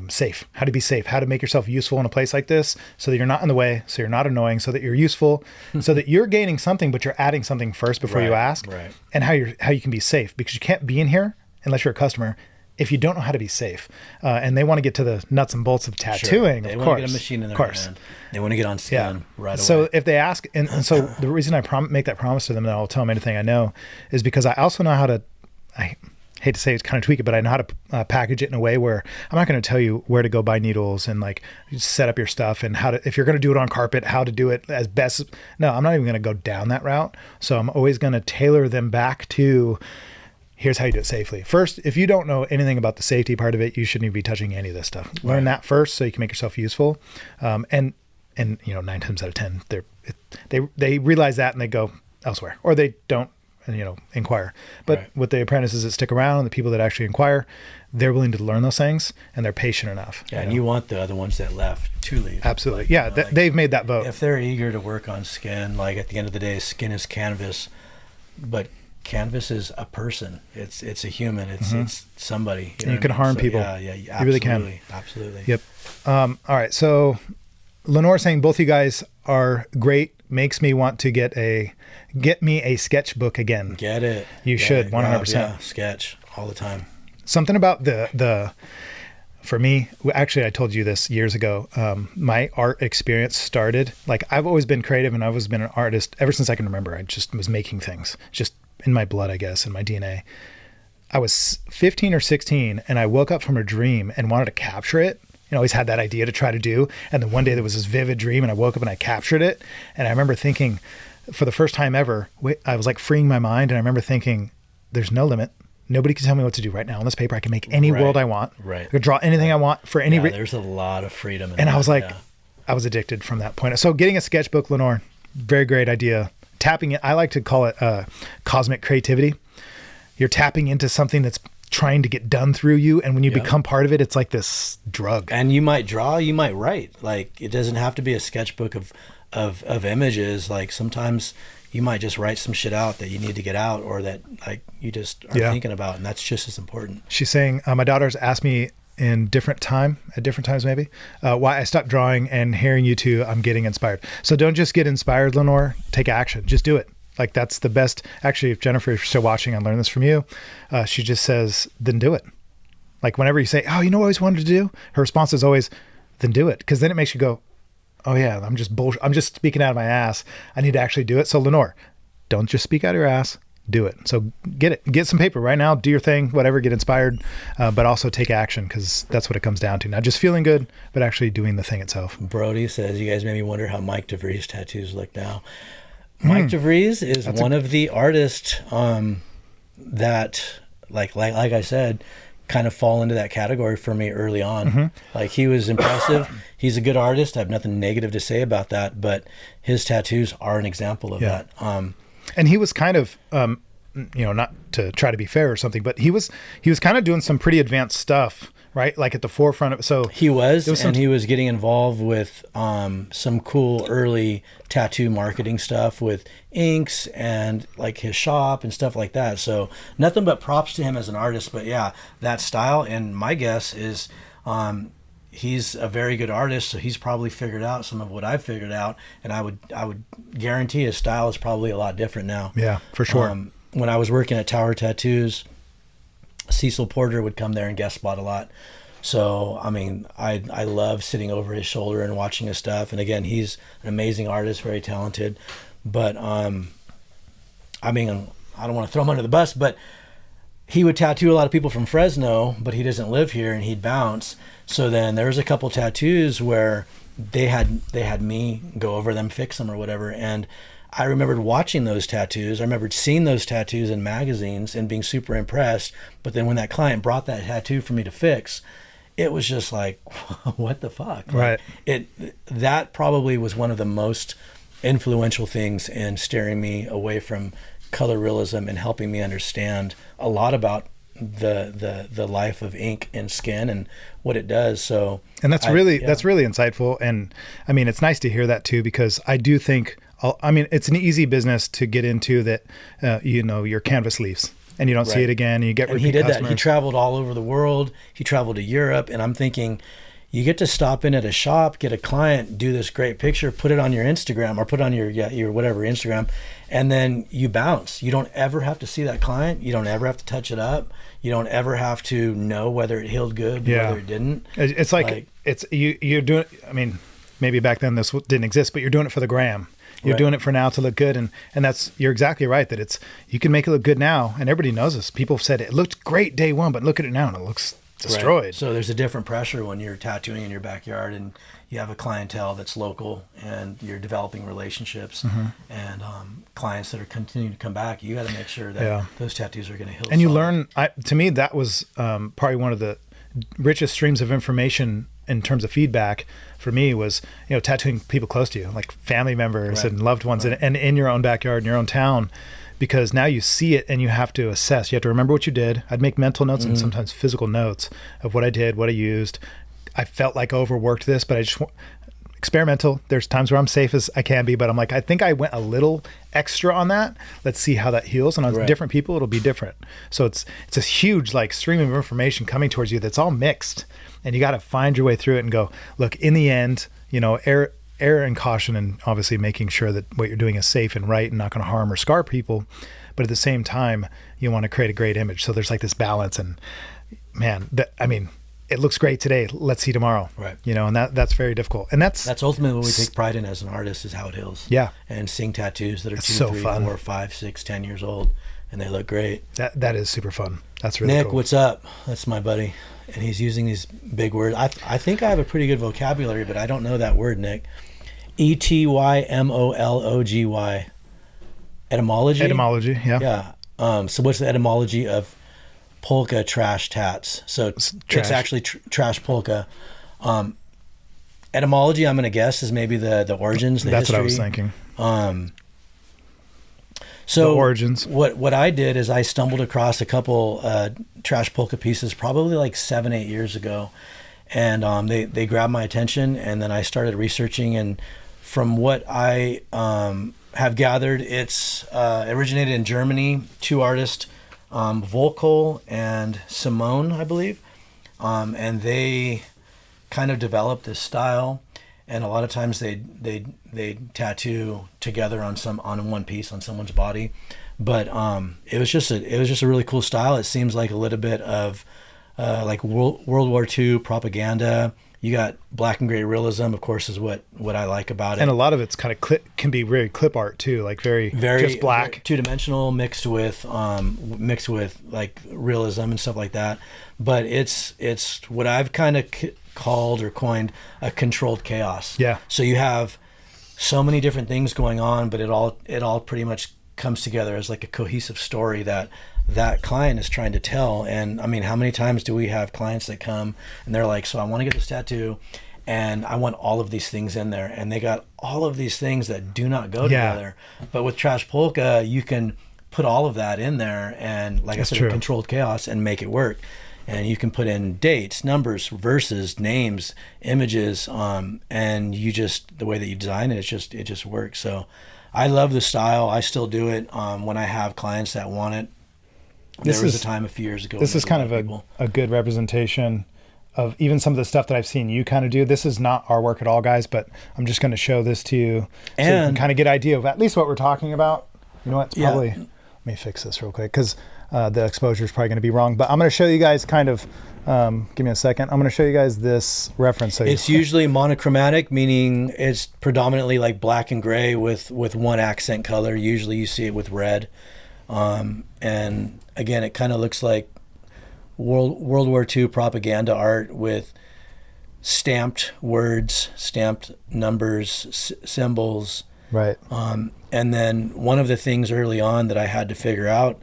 safe, how to be safe, how to make yourself useful in a place like this so that you're not in the way, so you're not annoying, so that you're useful, so that you're gaining something, but you're adding something first before you ask, and how you can be safe, because you can't be in here unless you're a customer if you don't know how to be safe. And they want to get to the nuts and bolts of tattooing, They of want course. to get a machine in their hand. They want to get on skin right away. So if they ask, and so the reason I make that promise to them, and I'll tell them anything I know, is because I also know how to, I hate to say it's kind of tweak it, but I know how to package it in a way where I'm not going to tell you where to go buy needles and like set up your stuff and how to, if you're going to do it on carpet, how to do it as best. No, I'm not even going to go down that route. So I'm always going to tailor them back to, here's how you do it safely. First, if you don't know anything about the safety part of it, you shouldn't even be touching any of this stuff. Learn that first so you can make yourself useful. And 9 times out of 10, they realize that and they go elsewhere, or they don't, inquire. But with the apprentices that stick around and the people that actually inquire, they're willing to learn those things and they're patient enough. Yeah, and you want the other ones that left to leave. Absolutely. They've made that vote. If they're eager to work on skin, like at the end of the day, skin is canvas, but canvas is a person. It's a human. It's somebody. You can harm people. Yeah, absolutely. You really can. Absolutely. Yep. All right. So Lenore saying both you guys are great. Makes me want to get me a sketchbook again. Get it. You should 100%. Yeah, sketch all the time. Something about for me, actually, I told you this years ago. My art experience started, like I've always been creative and I've always been an artist ever since I can remember. I just was making things just in my blood, I guess, in my DNA. I was 15 or 16 and I woke up from a dream and wanted to capture it. I always had that idea to try to do. And then one day there was this vivid dream and I woke up and I captured it. And I remember thinking for the first time ever, I was like freeing my mind. And I remember thinking, there's no limit. Nobody can tell me what to do right now on this paper. I can make any world I want. Right. I can draw anything I want for any there's a lot of freedom. And I was like, I was addicted from that point. So getting a sketchbook, Lenore, very great idea. Tapping it, I like to call it cosmic creativity. You're tapping into something that's trying to get done through you, and when you become part of it, it's like this drug. And you might draw, you might write. Like it doesn't have to be a sketchbook of images. Like sometimes you might just write some shit out that you need to get out, or that like you just are thinking about, and that's just as important. She's saying my daughter's asked me at different times maybe why I stopped drawing, and hearing you two, I'm getting inspired. So don't just get inspired, Lenore. Take action. Just do it. Like that's the best. Actually, if Jennifer is still watching, I learned this from you. She just says, then do it. Like whenever you say, oh, you know what I always wanted to do? Her response is always, then do it. Because then it makes you go, oh yeah, I'm just speaking out of my ass. I need to actually do it. So Lenore, don't just speak out of your ass. Do it. So get some paper right now, do your thing, whatever, get inspired, but also take action, because that's what it comes down to. Not just feeling good, but actually doing the thing itself. Brody says, you guys made me wonder how Mike DeVries tattoos look now. Mike DeVries is one of the artists that, like I said, kind of fall into that category for me early on. Like he was impressive. He's a good artist. I have nothing negative to say about that, but his tattoos are an example of that. And he was kind of, not to try to be fair or something, but he was kind of doing some pretty advanced stuff, right? Like at the forefront of it. So he was getting involved with some cool early tattoo marketing stuff with inks and like his shop and stuff like that. So nothing but props to him as an artist. But yeah, that style, and my guess is he's a very good artist, so he's probably figured out some of what I've figured out, and I would guarantee his style is probably a lot different now. Yeah, for sure. When I was working at Tower Tattoos, Cecil Porter would come there and guest spot a lot. So, I mean, I love sitting over his shoulder and watching his stuff. And again, he's an amazing artist, very talented. But, I mean, I don't want to throw him under the bus, but he would tattoo a lot of people from Fresno, but he doesn't live here, and he'd bounce. So then there was a couple tattoos where they had me go over them, fix them or whatever. And I remembered watching those tattoos. I remembered seeing those tattoos in magazines and being super impressed. But then when that client brought that tattoo for me to fix, it was just like, what the fuck? Right. That probably was one of the most influential things in steering me away from color realism and helping me understand a lot about the life of ink and skin and what it does. So, and that's really insightful. And I mean, it's nice to hear that too, because I do think, I mean, it's an easy business to get into that, your canvas leaves and you don't see it again. And you get repeat he did customers. that. He traveled all over the world. He traveled to Europe, and I'm thinking, you get to stop in at a shop, get a client, do this great picture, put it on your Instagram or put on your whatever Instagram, and then you bounce. You don't ever have to see that client. You don't ever have to touch it up. You don't ever have to know whether it healed good, whether it didn't. It's like it's you're doing. I mean, maybe back then this didn't exist, but you're doing it for the gram. You're doing it for now to look good, and that's, you're exactly right that you can make it look good now, and everybody knows this. People have said it looked great day one, but look at it now and it looks destroyed. Right. So there's a different pressure when you're tattooing in your backyard and you have a clientele that's local and you're developing relationships and clients that are continuing to come back. You got to make sure that those tattoos are going to heal. And you learn. To me, that was probably one of the richest streams of information in terms of feedback for me was, tattooing people close to you, like family members and loved ones, and in your own backyard, in your own town. Because now you see it and you have to assess. You have to remember what you did. I'd make mental notes and sometimes physical notes of what I did, what I used. I felt like I overworked this, but I just experimental. There's times where I'm safe as I can be, but I'm like, I think I went a little extra on that. Let's see how that heals. And on different people, it'll be different. So it's a huge stream of information coming towards you that's all mixed. And you got to find your way through it and go, look, in the end, error and caution, and obviously making sure that what you're doing is safe and right and not going to harm or scar people. But at the same time, you want to create a great image. So there's this balance, and man, it looks great today. Let's see tomorrow. Right. And that's very difficult. And that's ultimately what we take pride in as an artist, is how it heals. Yeah. And seeing tattoos that are 2, so 3, fun. 4, 5, 6, 10 years old and they look great. That is super fun. That's really Nick, cool. what's up? That's my buddy. And he's using these big words. I think I have a pretty good vocabulary, but I don't know that word, Nick. etymology. Etymology? Etymology, yeah. Yeah. So what's the etymology of polka trash tats? So it's actually trash polka. Etymology, I'm going to guess, is maybe the origins, the That's history. what I was thinking. So the origins. What I did is I stumbled across a couple trash polka pieces probably 7-8 years ago, and they grabbed my attention, and then I started researching, and from what I have gathered, it's originated in Germany. 2 artists, Volkel and Simone, I believe, and they kind of developed this style. And a lot of times they tattoo together on one piece on someone's body, but it was just a really cool style. It seems like a little bit of World War II propaganda. You got black and gray realism, of course, is what I like about it. And a lot of it's kind of can be very clip art too, very just black, 2-dimensional, mixed with realism and stuff like that. But it's what I've kind of called or coined a controlled chaos. Yeah. So you have so many different things going on, but it all pretty much comes together as a cohesive story that client is trying to tell. And I mean, how many times do we have clients that come and they're like, so I want to get this tattoo and I want all of these things in there, and they got all of these things that do not go together. But with trash polka, you can put all of that in there and, like That's I said, true. a controlled chaos, and make it work. And you can put in dates, numbers, verses, names, images, and the way that you design it, it just works. So I love the style. I still do it when I have clients that want it. There was a time a few years ago. This is kind of a good representation of even some of the stuff that I've seen you kind of do. This is not our work at all, guys, but I'm just going to show this to you so you can kind of get an idea of at least what we're talking about. You know what? It's probably, let me fix this real quick because the exposure is probably going to be wrong, but I'm going to show you guys kind of, give me a second. I'm going to show you guys this reference. So it's usually monochromatic, meaning it's predominantly black and gray with one accent color. Usually you see it with red. And again, it kind of looks like World War II propaganda art with stamped words, stamped numbers, symbols, Right. And then one of the things early on that I had to figure out,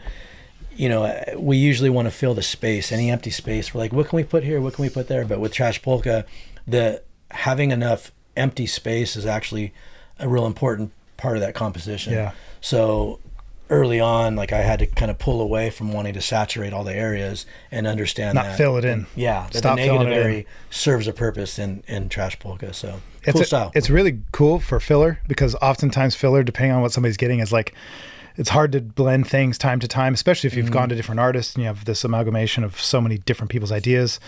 we usually want to fill the space, any empty space. We're like, what can we put here? What can we put there? But with Trash Polka, having enough empty space is actually a real important part of that composition. Yeah. So early on, like I had to kind of pull away from wanting to saturate all the areas and understand not fill it in. Yeah. That Stop the negative filling it area serves a purpose in Trash Polka. So cool style. It's really cool for filler, because oftentimes filler, depending on what somebody's getting, is like, it's hard to blend things time to time, especially if you've gone to different artists and you have this amalgamation of so many different people's ideas.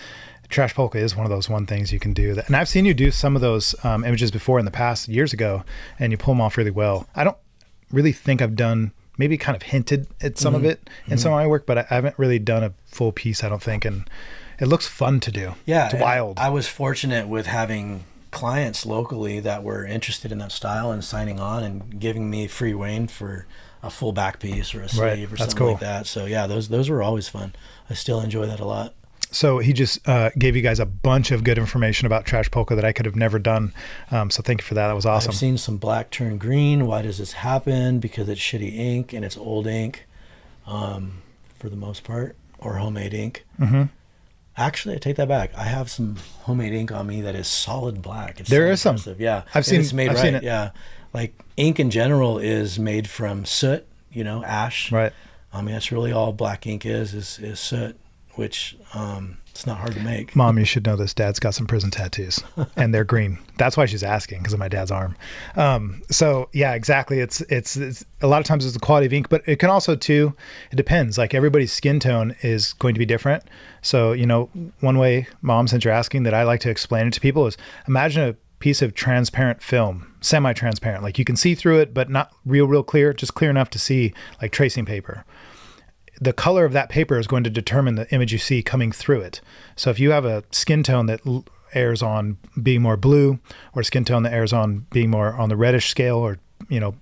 Trash Polka is one of those things you can do that. And I've seen you do some of those images before in the past, years ago, and you pull them off really well. I don't really think I've done, maybe kind of hinted at some of it in some of my work, but I haven't really done a full piece, I don't think. And it looks fun to do. Yeah. It's wild. I was fortunate with having clients locally that were interested in that style and signing on and giving me free rein for a full back piece or a sleeve or That's something cool. like that. So yeah, those were always fun. I still enjoy that a lot. So he just gave you guys a bunch of good information about Trash Polka that I could have never done. So thank you for that. That was awesome. I've seen some black turn green. Why does this happen? Because it's shitty ink and it's old ink, for the most part, or homemade ink. Mm-hmm. Actually, I take that back. I have some homemade ink on me that is solid black. It's There so is some. impressive. Yeah, I've seen. It's made I've right. seen it. Yeah, like ink in general is made from soot. Ash. Right. I mean, that's really all black ink is soot, which it's not hard to make. Mom, you should know this. Dad's got some prison tattoos, and they're green. That's why she's asking, because of my dad's arm. So yeah, exactly. It's a lot of times it's the quality of ink, but it can also too. It depends. Like everybody's skin tone is going to be different. So one way, Mom, since you're asking, that I like to explain it to people is, imagine a piece of transparent film, semi-transparent. Like you can see through it, but not real clear, just clear enough to see, like tracing paper. The color of that paper is going to determine the image you see coming through it. So if you have a skin tone that errs on being more blue, or skin tone that errs on being more on the reddish scale, or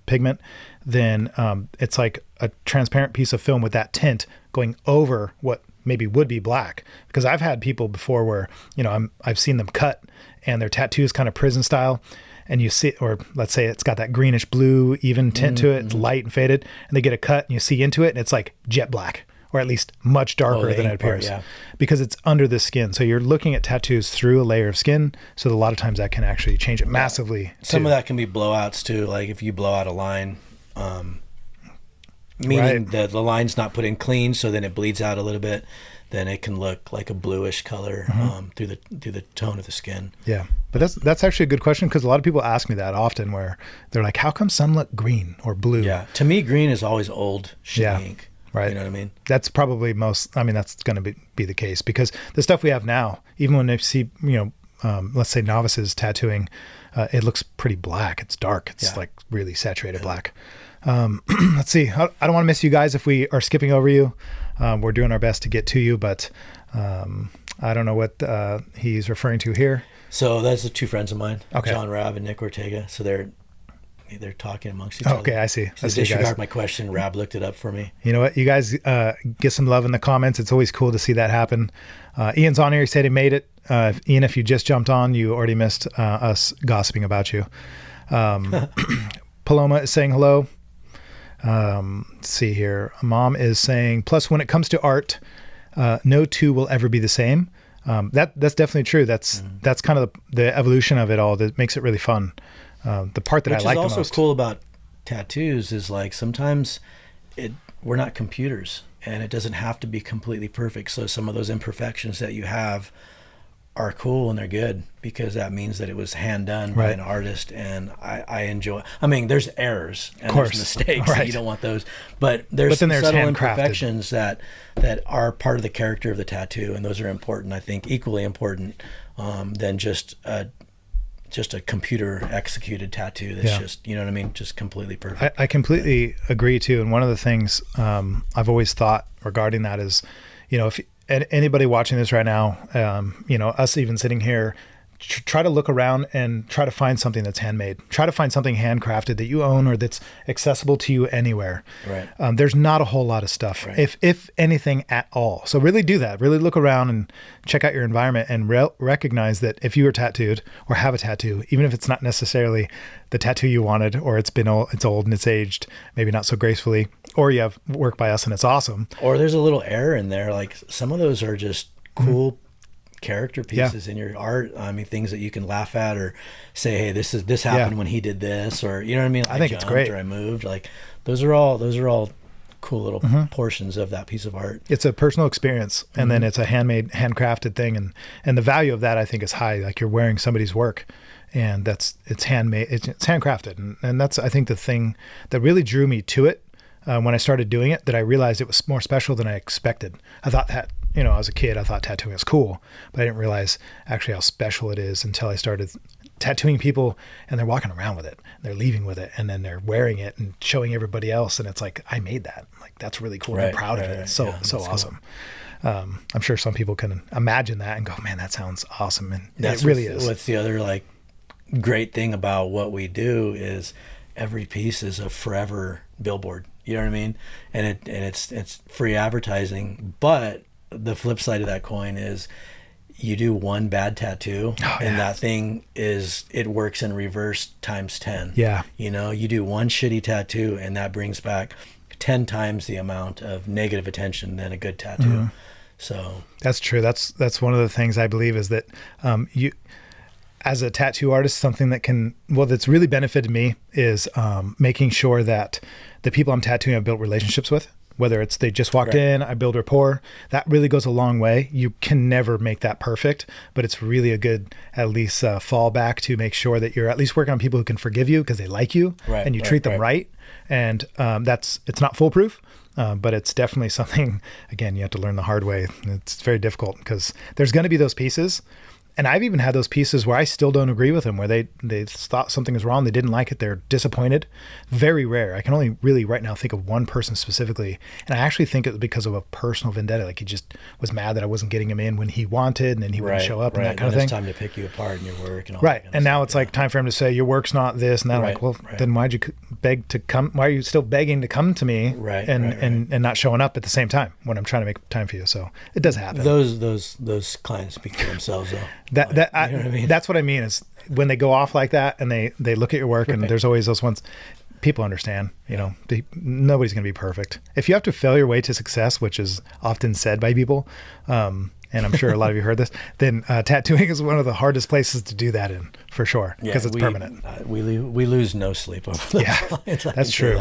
pigment, then it's like a transparent piece of film with that tint going over what maybe would be black. Because I've had people before where I've seen them cut and their tattoo's kind of prison style, and you see, or let's say it's got that greenish blue even tint to it, it's light and faded, and they get a cut and you see into it and it's like jet black, or at least much darker than it appears, because it's under the skin. So you're looking at tattoos through a layer of skin. So a lot of times that can actually change it massively. Some of that can be blowouts too. Like if you blow out a line, meaning that the line's not put in clean, so then it bleeds out a little bit, then it can look like a bluish color through the tone of the skin. Yeah, but that's actually a good question, because a lot of people ask me that often, where they're like, "How come some look green or blue?" Yeah, to me, green is always old shitty ink. Right. You know what I mean? That's probably that's going to be the case, because the stuff we have now, even when they see let's say novices tattooing, it looks pretty black. It's dark. It's like really saturated black. Let's see. I don't want to miss you guys if we are skipping over you. We're doing our best to get to you, but I don't know what he's referring to here. So that's the two friends of mine, okay. John Rab and Nick Ortega. So they're talking amongst each other. Okay, I see. So disregard my question. Rab looked it up for me. You know what? You guys get some love in the comments. It's always cool to see that happen. Ian's on here. He said he made it. Ian, if you just jumped on, you already missed us gossiping about you. Paloma is saying hello. Let's see here. Mom is saying, plus when it comes to art, no two will ever be the same. That's definitely true. That's kind of the evolution of it all that makes it really fun. The part that I like the most. Which is also cool about tattoos is like sometimes we're not computers, and it doesn't have to be completely perfect. So some of those imperfections that you have are cool and they're good, because that means that it was hand done by an artist, and I enjoy. I mean, there's errors and there's mistakes, and you don't want those, but there's subtle imperfections that are part of the character of the tattoo, and those are important. I think equally important than just a computer executed tattoo that's just, you know what I mean, just completely perfect. I completely agree too. And one of the things I've always thought regarding that is, if anybody watching this right now, us even sitting here try to look around and try to find something that's handmade. Try to find something handcrafted that you own or that's accessible to you anywhere. Right. There's not a whole lot of stuff, Right. if anything at all. So really do that. Really look around and check out your environment and recognize that if you are tattooed or have a tattoo, even if it's not necessarily the tattoo you wanted, or it's old and it's aged, maybe not so gracefully, or you have work by us and it's awesome. Or there's a little error in there. Like some of those are just cool character pieces in your art. I mean, things that you can laugh at or say, hey, this happened when he did this, or you know what I mean? Like, I think it's great. Or I moved. Like those are all cool little portions of that piece of art. It's a personal experience, and then it's a handcrafted thing, and the value of that I think is high. Like you're wearing somebody's work, and it's handmade, it's handcrafted, and that's I think the thing that really drew me to it when I started doing it. That I realized it was more special than I expected. I thought that, as a kid, I thought tattooing was cool, but I didn't realize actually how special it is until I started tattooing people, and they're walking around with it, they're leaving with it, and then they're wearing it and showing everybody else, and it's like, I made that. Like that's really cool. Right, I'm proud of it. It's so awesome. Cool. I'm sure some people can imagine that and go, man, that sounds awesome, and it really is. What's the other like great thing about what we do is every piece is a forever billboard. You know what I mean? And it's free advertising, but the flip side of that coin is you do one bad tattoo and that thing it works in reverse times 10. Yeah. You do one shitty tattoo and that brings back 10 times the amount of negative attention than a good tattoo. So that's true. That's one of the things I believe is that you, as a tattoo artist, something that's really benefited me is making sure that the people I'm tattooing I've built relationships with. Whether it's they just walked in, I build rapport, that really goes a long way. You can never make that perfect, but it's really a good, at least fallback to make sure that you're at least working on people who can forgive you because they like you and you treat them right. And it's not foolproof, but it's definitely something, again, you have to learn the hard way. It's very difficult because there's going to be those pieces. And I've even had those pieces where I still don't agree with them, where they thought something was wrong, they didn't like it, they're disappointed. Very rare. I can only really right now think of one person specifically, and I actually think it was because of a personal vendetta. Like he just was mad that I wasn't getting him in when he wanted, and then he wouldn't show up and that kind of thing. It's time to pick you apart in your work and all right. That And now it's like time for him to say your work's not this and that. Like, well, then why'd you beg to come? Why are you still begging to come to me? And not showing up at the same time when I'm trying to make time for you? So it does happen. Those clients speak for themselves though. You know what I mean? That's what I mean is when they go off like that and they look at your work and there's always those ones. People understand, nobody's going to be perfect. If you have to fail your way to success, which is often said by people, and I'm sure a lot of you heard this, then tattooing is one of the hardest places to do that in, for sure, because it's permanent. We lose no sleep over those clients. That's true.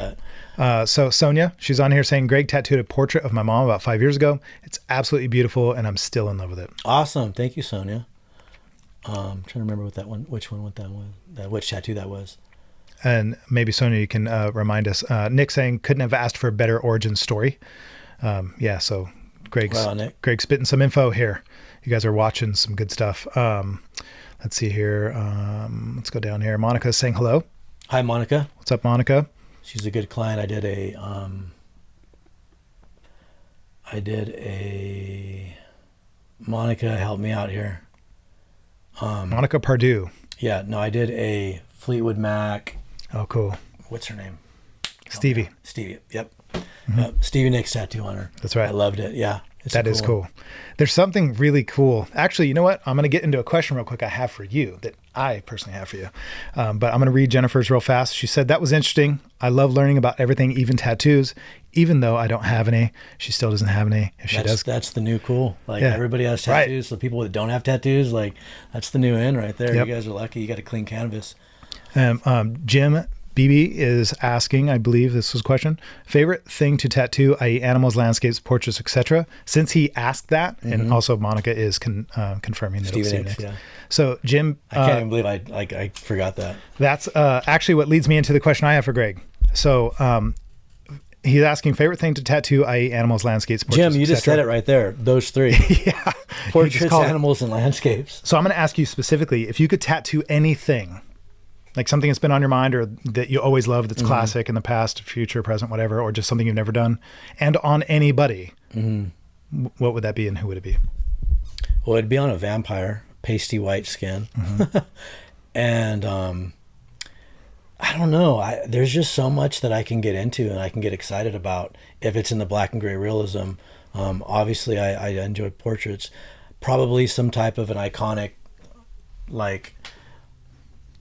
So Sonia, she's on here saying, Greg tattooed a portrait of my mom about 5 years ago. It's absolutely beautiful, and I'm still in love with it. Awesome. Thank you, Sonia. I'm trying to remember which tattoo that was. And maybe Sonia, you can remind us. Nick saying couldn't have asked for a better origin story. So Greg's spitting some info here. You guys are watching some good stuff. Let's see here. Let's go down here. Monica's saying hello. Hi, Monica. What's up, Monica? She's a good client. I did a Monica helped me out here. Monica Pardue. Yeah, no, I did a Fleetwood Mac. Oh, cool. What's her name? Stevie. Stevie. Yep. Stevie Nicks tattoo on her. That's right. I loved it. Yeah. That is cool. There's something really cool. Actually, you know what? I'm going to get into a question real quick I have for you that I personally have for you. But I'm going to read Jennifer's real fast. She said, that was interesting. I love learning about everything, even tattoos. Even though I don't have any, she still doesn't have any. If she does, that's the new cool. Like everybody has tattoos. Right. So people that don't have tattoos, like that's the new in right there. Yep. You guys are lucky. You got a clean canvas. Jim BB is asking, I believe this was a question, favorite thing to tattoo, i.e. animals, landscapes, portraits, etc. Since he asked that, and also Monica is confirming that Stevie Nicks, yeah. So Jim, I can't even believe I forgot that. That's actually what leads me into the question I have for Greg. So he's asking favorite thing to tattoo, i.e. animals, landscapes, portraits, Jim, you just said it right there. Those three. Yeah. Portraits, animals, and landscapes. So I'm going to ask you specifically, if you could tattoo anything, like something that's been on your mind or that you always loved, that's classic in the past, future, present, whatever, or just something you've never done, and on anybody, what would that be and who would it be? Well, it'd be on a vampire, pasty white skin. And I don't know. There's just so much that I can get into and I can get excited about if it's in the black and gray realism. Obviously, I enjoy portraits. Probably some type of an iconic, like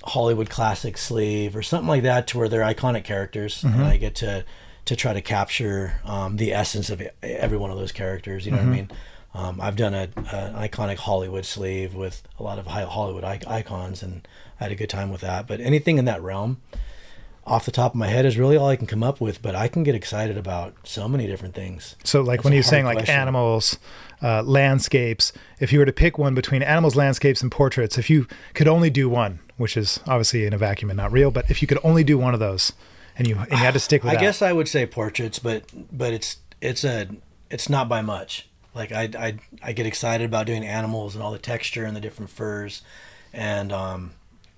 Hollywood classic sleeve or something like that, to where they're iconic characters, and I get to try to capture the essence of every one of those characters. You know what I mean? I've done an iconic Hollywood sleeve with a lot of Hollywood icons, and I had a good time with that. But anything in that realm, off the top of my head, is really all I can come up with. But I can get excited about so many different things. So like when you're saying like animals, landscapes, if you were to pick one between animals, landscapes, and portraits, if you could only do one, which is obviously in a vacuum and not real, but if you could only do one of those and you had to stick with that. I guess I would say portraits, but it's not by much. Like I get excited about doing animals and all the texture and the different furs and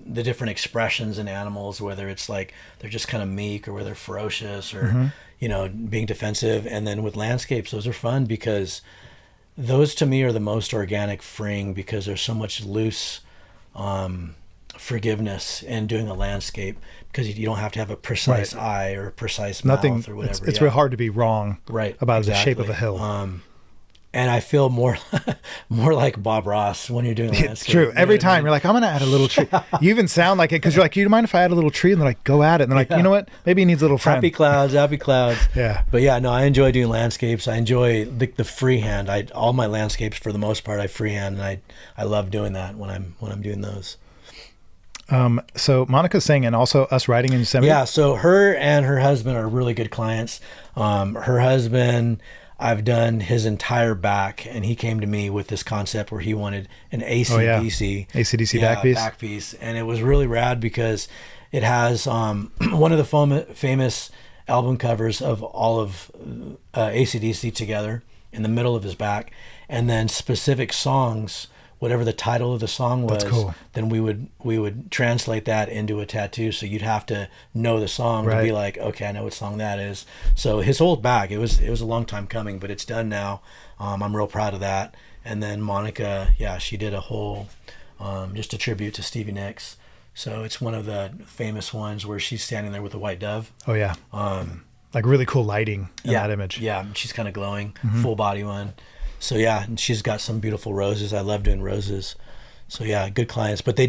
the different expressions in animals, whether it's like they're just kind of meek or whether they're ferocious or being defensive. And then with landscapes, those are fun because those to me are the most organic, freeing, because there's so much loose forgiveness in doing a landscape, because you don't have to have a precise eye or a precise mouth or whatever. It's real hard to be wrong about the shape of a hill. And I feel more like Bob Ross when you're doing landscape. It's true. Every time you're like, I'm going to add a little tree. You even sound like it because you're like, you mind if I add a little tree? And they're like, go at it. And they're like, you know what? Maybe he needs a little friend. Happy clouds. Yeah. But yeah, no, I enjoy doing landscapes. I enjoy the freehand. All my landscapes, for the most part, I freehand, and I love doing that when I'm doing those. So Monica's saying, and also us riding in Yosemite. Yeah. So her and her husband are really good clients. Her husband, I've done his entire back, and he came to me with this concept where he wanted an AC/DC back piece, and it was really rad because it has one of the famous album covers of all of AC/DC together in the middle of his back, and then specific songs. Whatever the title of the song was, then we would translate that into a tattoo. So you'd have to know the song to be like, okay, I know what song that is. So his whole back, it was a long time coming, but it's done now. I'm real proud of that. And then Monica, she did a whole, just a tribute to Stevie Nicks. So it's one of the famous ones where she's standing there with a white dove. Oh yeah. Like really cool lighting in that image. Yeah, she's kind of glowing, full body one. So yeah, and she's got some beautiful roses. I love doing roses. So yeah, good clients. But they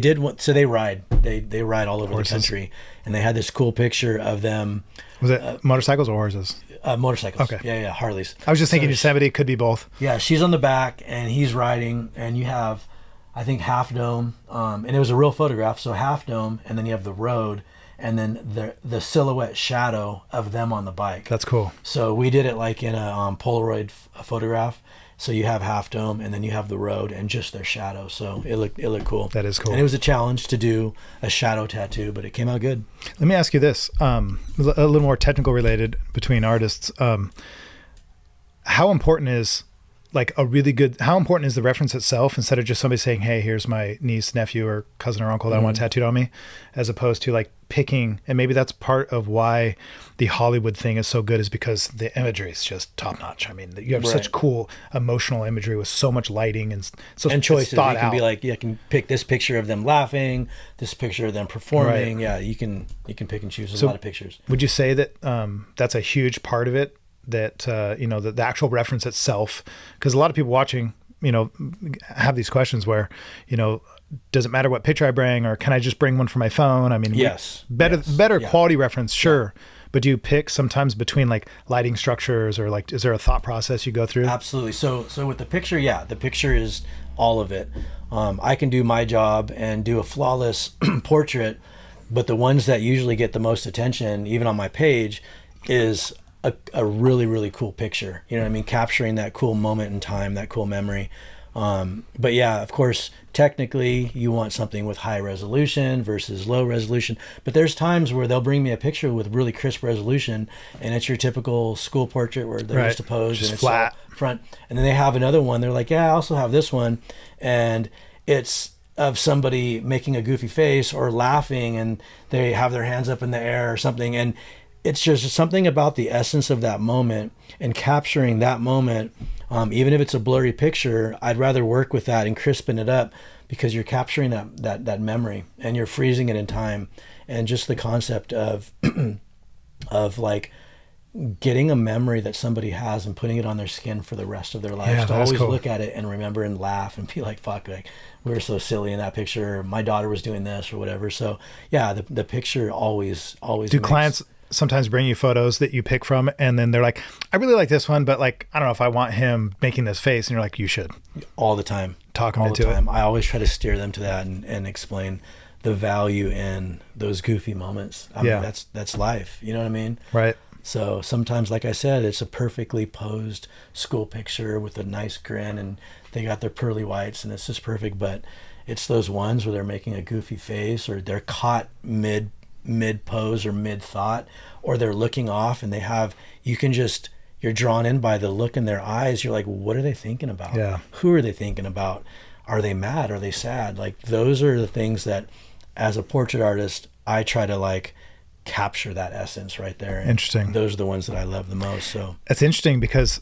ride. They ride all over the country, and they had this cool picture of them. Was it motorcycles or horses? Motorcycles. Okay. Yeah, Harleys. I was just thinking Yosemite could be both. Yeah, she's on the back and he's riding, and you have, I think, Half Dome, and it was a real photograph. So Half Dome, and then you have the road, and then the silhouette shadow of them on the bike. That's cool. So we did it like in a Polaroid photograph. So you have Half Dome, and then you have the road and just their shadow. So it looked cool. That is cool. And it was a challenge to do a shadow tattoo, but it came out good. Let me ask you this, a little more technical related between artists. How important is how important is the reference itself, instead of just somebody saying, hey, here's my niece, nephew, or cousin or uncle that I want tattooed on me, as opposed to like picking, and maybe that's part of why the Hollywood thing is so good, is because the imagery is just top notch. I mean, you have such cool emotional imagery with so much lighting and choices. You can be like, I can pick this picture of them laughing, this picture of them performing. Right. Yeah, you can pick and choose a lot of pictures. Would you say that that's a huge part of it? That the actual reference itself, because a lot of people watching have these questions where does it matter what picture I bring, or can I just bring one for my phone? I mean, better quality reference, sure. But do you pick sometimes between like lighting structures, or like is there a thought process you go through? Absolutely. So with the picture, the picture is all of it. I can do my job and do a flawless portrait, but the ones that usually get the most attention, even on my page, is a really, really cool picture. You know what I mean? Capturing that cool moment in time, that cool memory. But yeah, of course, technically you want something with high resolution versus low resolution. But there's times where they'll bring me a picture with really crisp resolution, and it's your typical school portrait where they're just posed and it's flat front. And then they have another one. They're like, yeah, I also have this one. And it's of somebody making a goofy face or laughing, and they have their hands up in the air or something. And it's just something about the essence of that moment and capturing that moment. Even if it's a blurry picture, I'd rather work with that and crispen it up because you're capturing that memory and you're freezing it in time. And just the concept of of like getting a memory that somebody has and putting it on their skin for the rest of their life, Yeah, to that's always cool. look at it and remember and laugh and be like, fuck, like we were so silly in that picture, or my daughter was doing this or whatever. So yeah, the picture always Do makes, clients sometimes bring you photos that you pick from, and then they're like, I really like this one, but like, I don't know if I want him making this face, and you're like, you should all the time, talk him all into the time. it. I always try to steer them to that and explain the value in those goofy moments. I Yeah. mean, that's life, you know what I mean? Right. So sometimes, like I said, it's a perfectly posed school picture with a nice grin and they got their pearly whites and it's just perfect. But it's those ones where they're making a goofy face, or they're caught mid pose or mid thought, or they're looking off and you're drawn in by the look in their eyes. You're like, what are they thinking about? Yeah. Who are they thinking about? Are they mad? Are they sad? Like, those are the things that, as a portrait artist, I try to like capture that essence right there. And Interesting. those are the ones that I love the most. So It's interesting because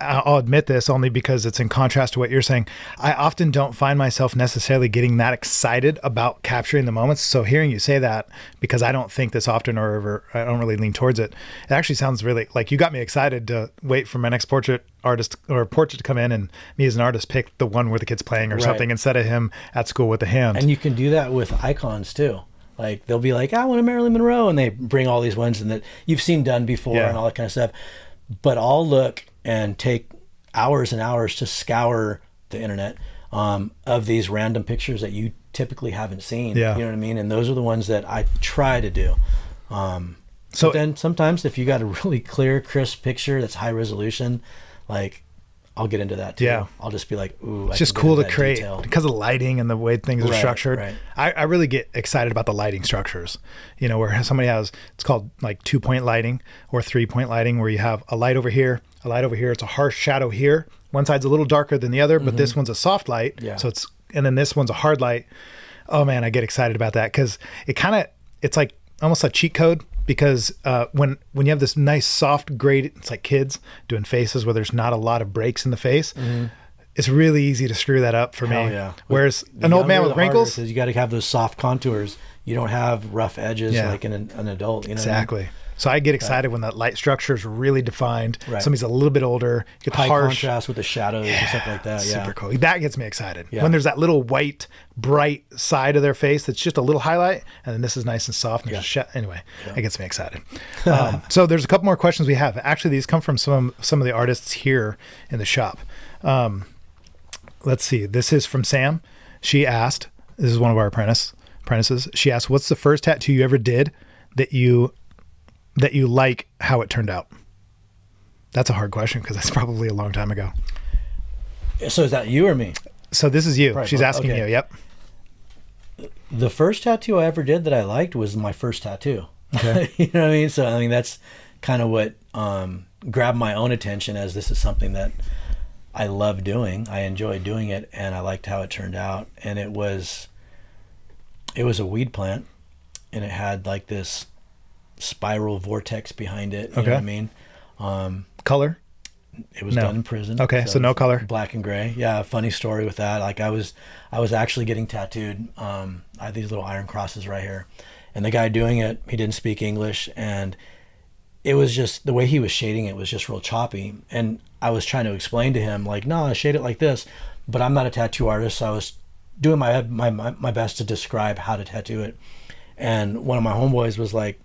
I'll admit this only because it's in contrast to what you're saying. I often don't find myself necessarily getting that excited about capturing the moments. So hearing you say that, because I don't think this often, or ever, I don't really lean towards it. It actually sounds really like you got me excited to wait for my next portrait artist or portrait to come in, and me as an artist pick the one where the kid's playing or Right. something, instead of him at school with the hymns. and you can do that with icons too. Like, they'll be like, I want a Marilyn Monroe, and they bring all these ones and that you've seen done before. Yeah. And all that kind of stuff. But I'll look and take hours and hours to scour the internet of these random pictures that you typically haven't seen. Yeah. You know what I mean? And those are the ones that I try to do. So- But then sometimes if you got a really clear, crisp picture that's high resolution, like, I'll get into that too. Yeah. I'll just be like, ooh, It's just cool to create because of the lighting and the way things are Right, structured. right. I really get excited about the lighting structures, where somebody has, it's called like 2-point lighting or 3-point lighting, where you have a light over here, a light over here. It's a harsh shadow here. One side's a little darker than the other, but this one's a soft light. Yeah. So and then this one's a hard light. Oh man, I get excited about that because it's like almost a cheat code. Because when you have this nice soft grade, it's like kids doing faces where there's not a lot of breaks in the face. It's really easy to screw that up for Hell me. yeah. Whereas The an old man younger, with the harder, wrinkles, 'cause you got to have those soft contours. You don't have rough edges Yeah. like in an adult. You know what I mean? exactly. So I get excited when that light structure is really defined. Right. Somebody's a little bit older, get the High harsh, contrast with the shadows and stuff like that. Yeah. super cool. That gets me excited. Yeah. When there's that little white, bright side of their face that's just a little highlight, and then this is nice and soft. And anyway, that gets me excited. So there's a couple more questions we have. Actually, these come from some of the artists here in the shop. Let's see. This is from Sam. She asked, this is one of our apprentices. She asked, what's the first tattoo you ever did that you like how it turned out? That's a hard question because that's probably a long time ago. So is that you or me? So this is you. Right, She's asking okay. you. Yep. The first tattoo I ever did that I liked was my first tattoo. Okay. You know what I mean? So I mean, that's kind of what grabbed my own attention, as this is something that I love doing. I enjoy doing it, and I liked how it turned out. And it was a weed plant, and it had like this spiral vortex behind it. You know Okay. what I mean? Color? It was No. done in prison. Okay, so no color. Black and gray. Yeah, funny story with that. Like I was actually getting tattooed. I have these little iron crosses right here. And the guy doing it, he didn't speak English, and it was just the way he was shading it was just real choppy. And I was trying to explain to him, like, no, I shade it like this, but I'm not a tattoo artist, so I was doing my best to describe how to tattoo it. And one of my homeboys was like,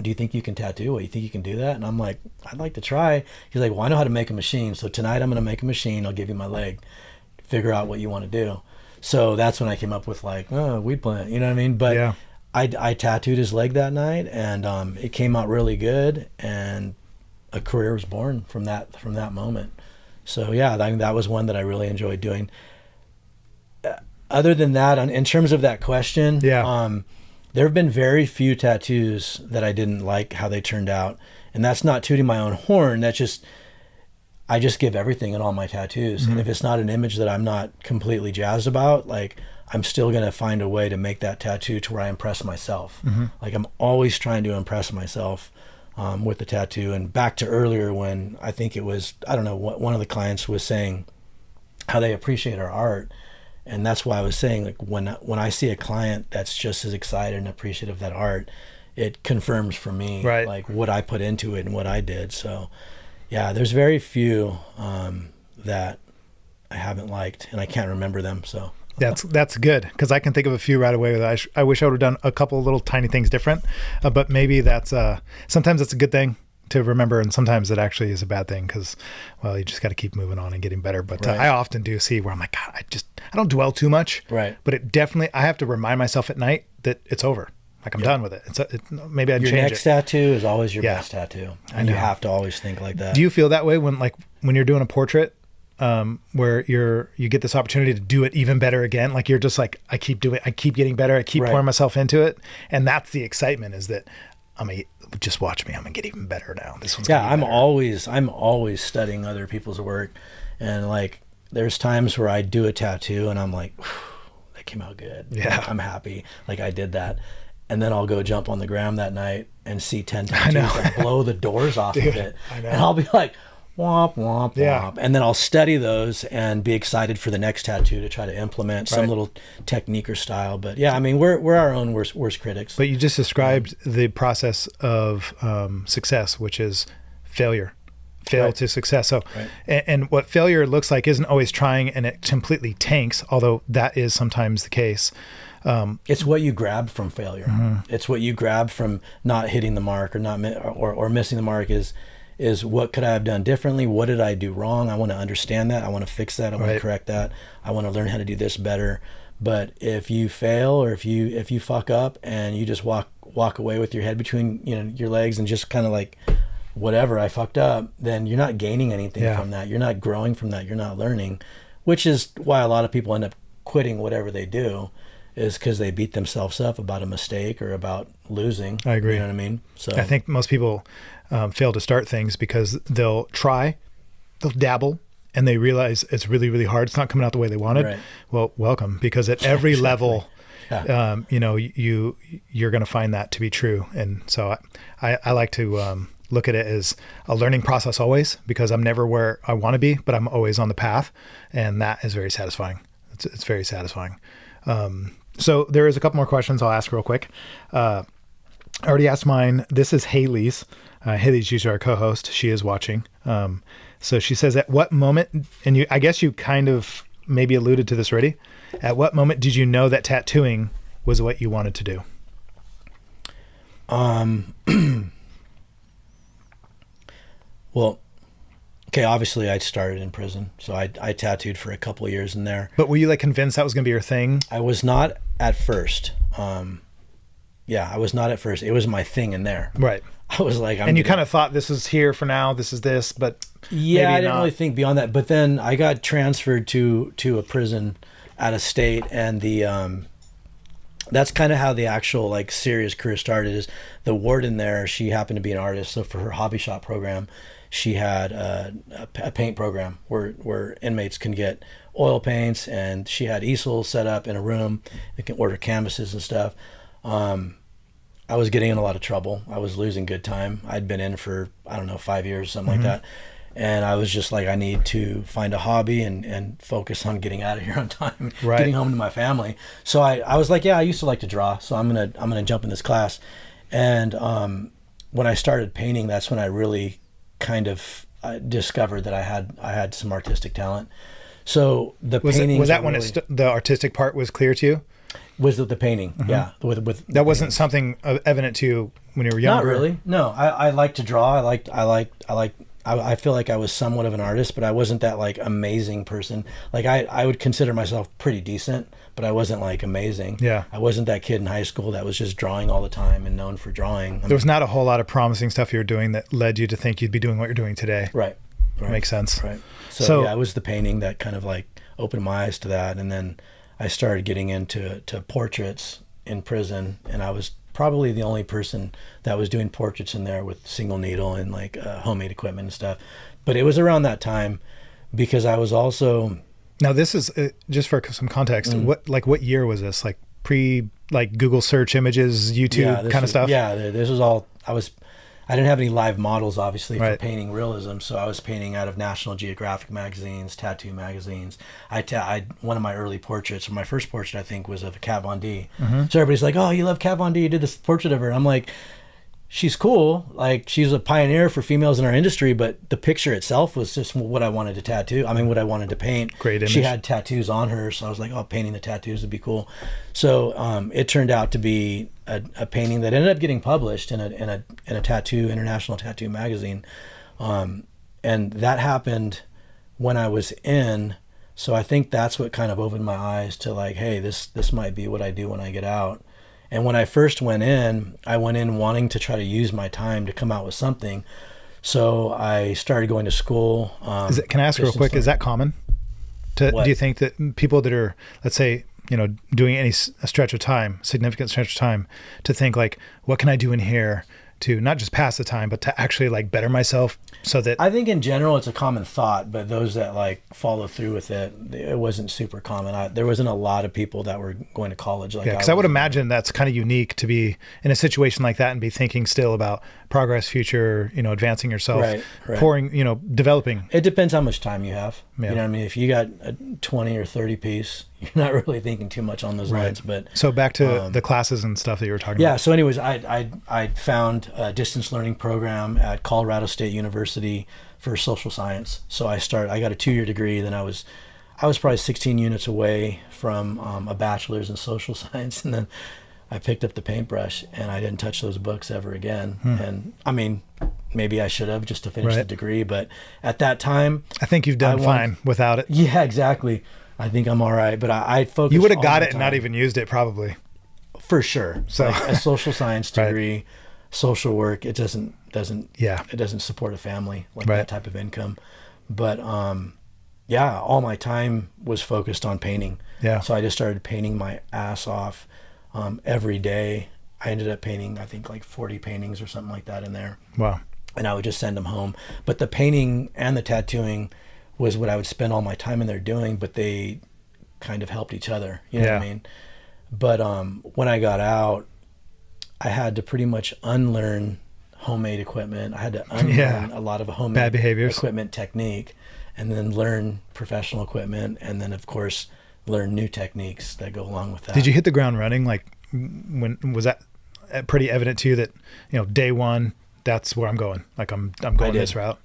do you think you can tattoo? What, you think you can do that? And I'm like, I'd like to try. He's like, well, I know how to make a machine. So tonight I'm going to make a machine. I'll give you my leg. Figure out what you want to do. So that's when I came up with like, oh, weed plant. You know what I mean? But Yeah. I tattooed his leg that night, and it came out really good. And a career was born from that moment. So yeah, that was one that I really enjoyed doing. Other than that, in terms of that question, Yeah. there have been very few tattoos that I didn't like how they turned out. And that's not tooting my own horn. That's just, I just give everything in all my tattoos. And if it's not an image that I'm not completely jazzed about, like, I'm still going to find a way to make that tattoo to where I impress myself. Like, I'm always trying to impress myself with the tattoo. And back to earlier when I think it was, I don't know, one of the clients was saying, how they appreciate our art. And that's why I was saying, like, when I see a client that's just as excited and appreciative of that art, it confirms for me, Right. like, what I put into it and what I did. So yeah, there's very few that I haven't liked, and I can't remember them. So That's good, because I can think of a few right away that I wish I would have done a couple of little tiny things different, but maybe that's sometimes it's a good thing to remember, and sometimes it actually is a bad thing, because, well, you just got to keep moving on and getting better. But Right. I often do see where I'm like, God, I don't dwell too much, Right. but it definitely, I have to remind myself at night that it's over. Like, I'm done with it. Maybe I'd your change next it. tattoo is always your Yeah. best tattoo, I and you know. have to always think like that. Do you feel that way when you're doing a portrait, where you get this opportunity to do it even better again? Like, you're just like, I keep getting better. I keep Right. pouring myself into it. And that's the excitement, is that just watch me. I'm gonna get even better now. This one's Yeah, gonna be better. I'm always studying other people's work, and like, there's times where I do a tattoo and I'm like, that came out good. Yeah. I'm happy, like, I did that. And then I'll go jump on the gram that night and see 10 I know. tattoos that blow the doors off Dude, of it. I know. And I'll be like, womp, womp, Yeah. womp. And then I'll study those and be excited for the next tattoo to try to implement some Right. little technique or style. But yeah, I mean, we're our own worst critics. But you just described the process of success, which is failure. Fail Right. to success. So, Right. and what failure looks like isn't always trying and it completely tanks, although that is sometimes the case. It's what you grab from failure. Mm-hmm. It's what you grab from not hitting the mark or not or missing the mark is what could I have done differently? What did I do wrong? I want to understand that. I want to fix that. I want Right. to correct that. I want to learn how to do this better. But if you fail, or if you fuck up and you just walk away with your head between your legs and just kind of like, whatever, I fucked up, then you're not gaining anything Yeah. from that. You're not growing from that. You're not learning, which is why a lot of people end up quitting whatever they do, is because they beat themselves up about a mistake or about losing. I agree. You know what I mean? So I think most people fail to start things because they'll dabble, and they realize it's really, really hard. It's not coming out the way they wanted. Right. Well, welcome, because at every Exactly. level, Yeah. you're going to find that to be true. And so I like to look at it as a learning process always, because I'm never where I want to be, but I'm always on the path, and that is very satisfying. It's very satisfying. So there is a couple more questions I'll ask real quick. I already asked mine. This is Haley's. Haley's usually our co-host. She is watching. So she says, at what moment, and I guess you kind of maybe alluded to this already, at what moment did you know that tattooing was what you wanted to do? Well, okay, obviously I started in prison, so I tattooed for a couple of years in there. But were you like convinced that was going to be your thing? I was not at first. Yeah, I was not at first. It was my thing in there. Right. I was like, And you kind of thought, this is here for now, this is this, but yeah, maybe I didn't not. really think beyond that. But then I got transferred to a prison out of state, and that's kind of how the actual like serious career started. Is the warden there? She happened to be an artist, so for her hobby shop program, she had a paint program where inmates can get oil paints, and she had easels set up in a room. They can order canvases and stuff. I was getting in a lot of trouble. I was losing good time. I'd been in for, I don't know, 5 years, something like that. And I was just like, I need to find a hobby and focus on getting out of here on time, Right. getting home to my family. So I was like, yeah, I used to like to draw, so I'm gonna jump in this class. And when I started painting, that's when I really kind of discovered that I had some artistic talent. So the painting was that when the artistic part was clear to you? was the painting, yeah. With That wasn't something evident to you when you were younger? Not really. No, I like to draw. I feel like I was somewhat of an artist, but I wasn't that like amazing person. Like I would consider myself pretty decent, but I wasn't like amazing. Yeah. I wasn't that kid in high school that was just drawing all the time and known for drawing. There was not a whole lot of promising stuff you were doing that led you to think you'd be doing what you're doing today. Right. Makes sense. Right. So yeah, it was the painting that kind of like opened my eyes to that, and then I started getting into portraits in prison, and I was probably the only person that was doing portraits in there with single needle and like homemade equipment and stuff. But it was around that time because I was also. Now this is just for some context. What year was this? Like pre Google search images, YouTube kind of stuff. Yeah, this was all. I didn't have any live models, obviously, for Right. painting realism. So I was painting out of National Geographic magazines, tattoo magazines. One of my early portraits, or my first portrait, I think, was of a Kat Von D. So everybody's like, "Oh, you love Kat Von D? You did this portrait of her." And I'm like, she's cool. Like, she's a pioneer for females in our industry, but the picture itself was just what I wanted to tattoo. I mean, what I wanted to paint. Great image. She had tattoos on her, so I was like, oh, painting the tattoos would be cool. So it turned out to be a painting that ended up getting published in a international tattoo magazine. And that happened when I was in. So I think that's what kind of opened my eyes to like, hey, this might be what I do when I get out. And when I first went in, I went in wanting to try to use my time to come out with something. So I started going to school. Can I ask real quick, is that common? Do you think that people that are, let's say, doing any stretch of time, significant stretch of time, to think like, what can I do in here to not just pass the time, but to actually like better myself so that... I think in general it's a common thought, but those that like follow through with it wasn't super common. There wasn't a lot of people that were going to college like that. Yeah, because I would imagine that's kind of unique to be in a situation like that and be thinking still about progress, future, advancing yourself, right. pouring, developing. It depends how much time you have. Yeah. You know what I mean? If you got a 20 or 30 piece, you're not really thinking too much on those lines. But so back to the classes and stuff that you were talking about. Yeah. So anyways, I found a distance learning program at Colorado State University for social science. So I got a 2-year degree. Then I was probably 16 units away from a bachelor's in social science. And then I picked up the paintbrush and I didn't touch those books ever again. And I mean, maybe I should have just to finish the degree. But at that time, I think you've done fine without it. Yeah, exactly. I think I'm all right. But I focused. You would have got it and not even used it probably. For sure. So like a social science degree, social work, it doesn't support a family like that type of income. But all my time was focused on painting. Yeah. So I just started painting my ass off every day. I ended up painting, I think, like 40 paintings or something like that in there. Wow. And I would just send them home. But the painting and the tattooing was what I would spend all my time in there doing, but they kind of helped each other. You know what I mean? But when I got out, I had to pretty much unlearn homemade equipment. I had to unlearn a lot of homemade bad behaviors, equipment technique, and then learn professional equipment, and then of course learn new techniques that go along with that. Did you hit the ground running? Like, when was that pretty evident to you that day one, that's where I'm going? Like I'm going this route.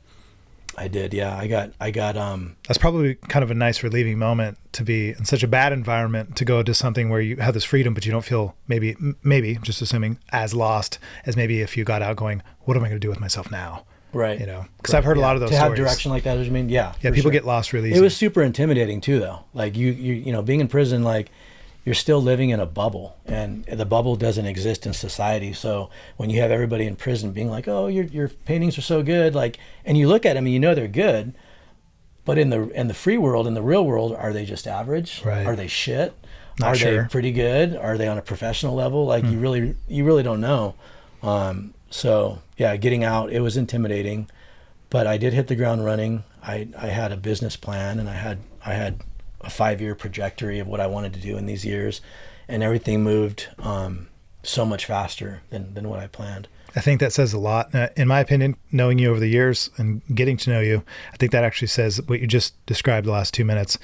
I did, yeah. I got. That's probably kind of a nice relieving moment to be in such a bad environment to go to something where you have this freedom, but you don't feel maybe just assuming as lost as maybe if you got out going, what am I going to do with myself now? Right. Because I've heard a lot of those to stories. have direction like that, as you mean? Yeah. Yeah. People get lost really easy. It was super intimidating too, though. Like you being in prison, like you're still living in a bubble, and the bubble doesn't exist in society. So when you have everybody in prison being like, "Oh, your paintings are so good," like, and you look at them and you know they're good, but in the free world, in the real world, are they just average? Right. Are they shit? Not sure. They pretty good? Are they on a professional level? Like you really don't know. So yeah, getting out, it was intimidating, but I did hit the ground running. I had a business plan, and I had a 5-year trajectory of what I wanted to do in these years, and everything moved so much faster than what I planned. I think that says a lot. In my opinion, knowing you over the years and getting to know you, I think that actually says what you just described the last 2 minutes,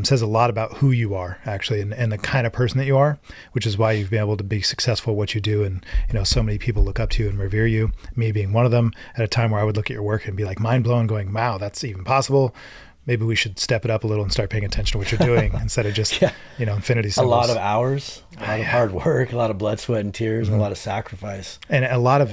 says a lot about who you are actually, and the kind of person that you are, which is why you've been able to be successful at what you do. And, so many people look up to you and revere you, me being one of them, at a time where I would look at your work and be like mind blown going, wow, that's even possible. Maybe we should step it up a little and start paying attention to what you're doing instead of just, infinity symbols. A lot of hours, a lot of hard work, a lot of blood, sweat, and tears, and a lot of sacrifice. And a lot of,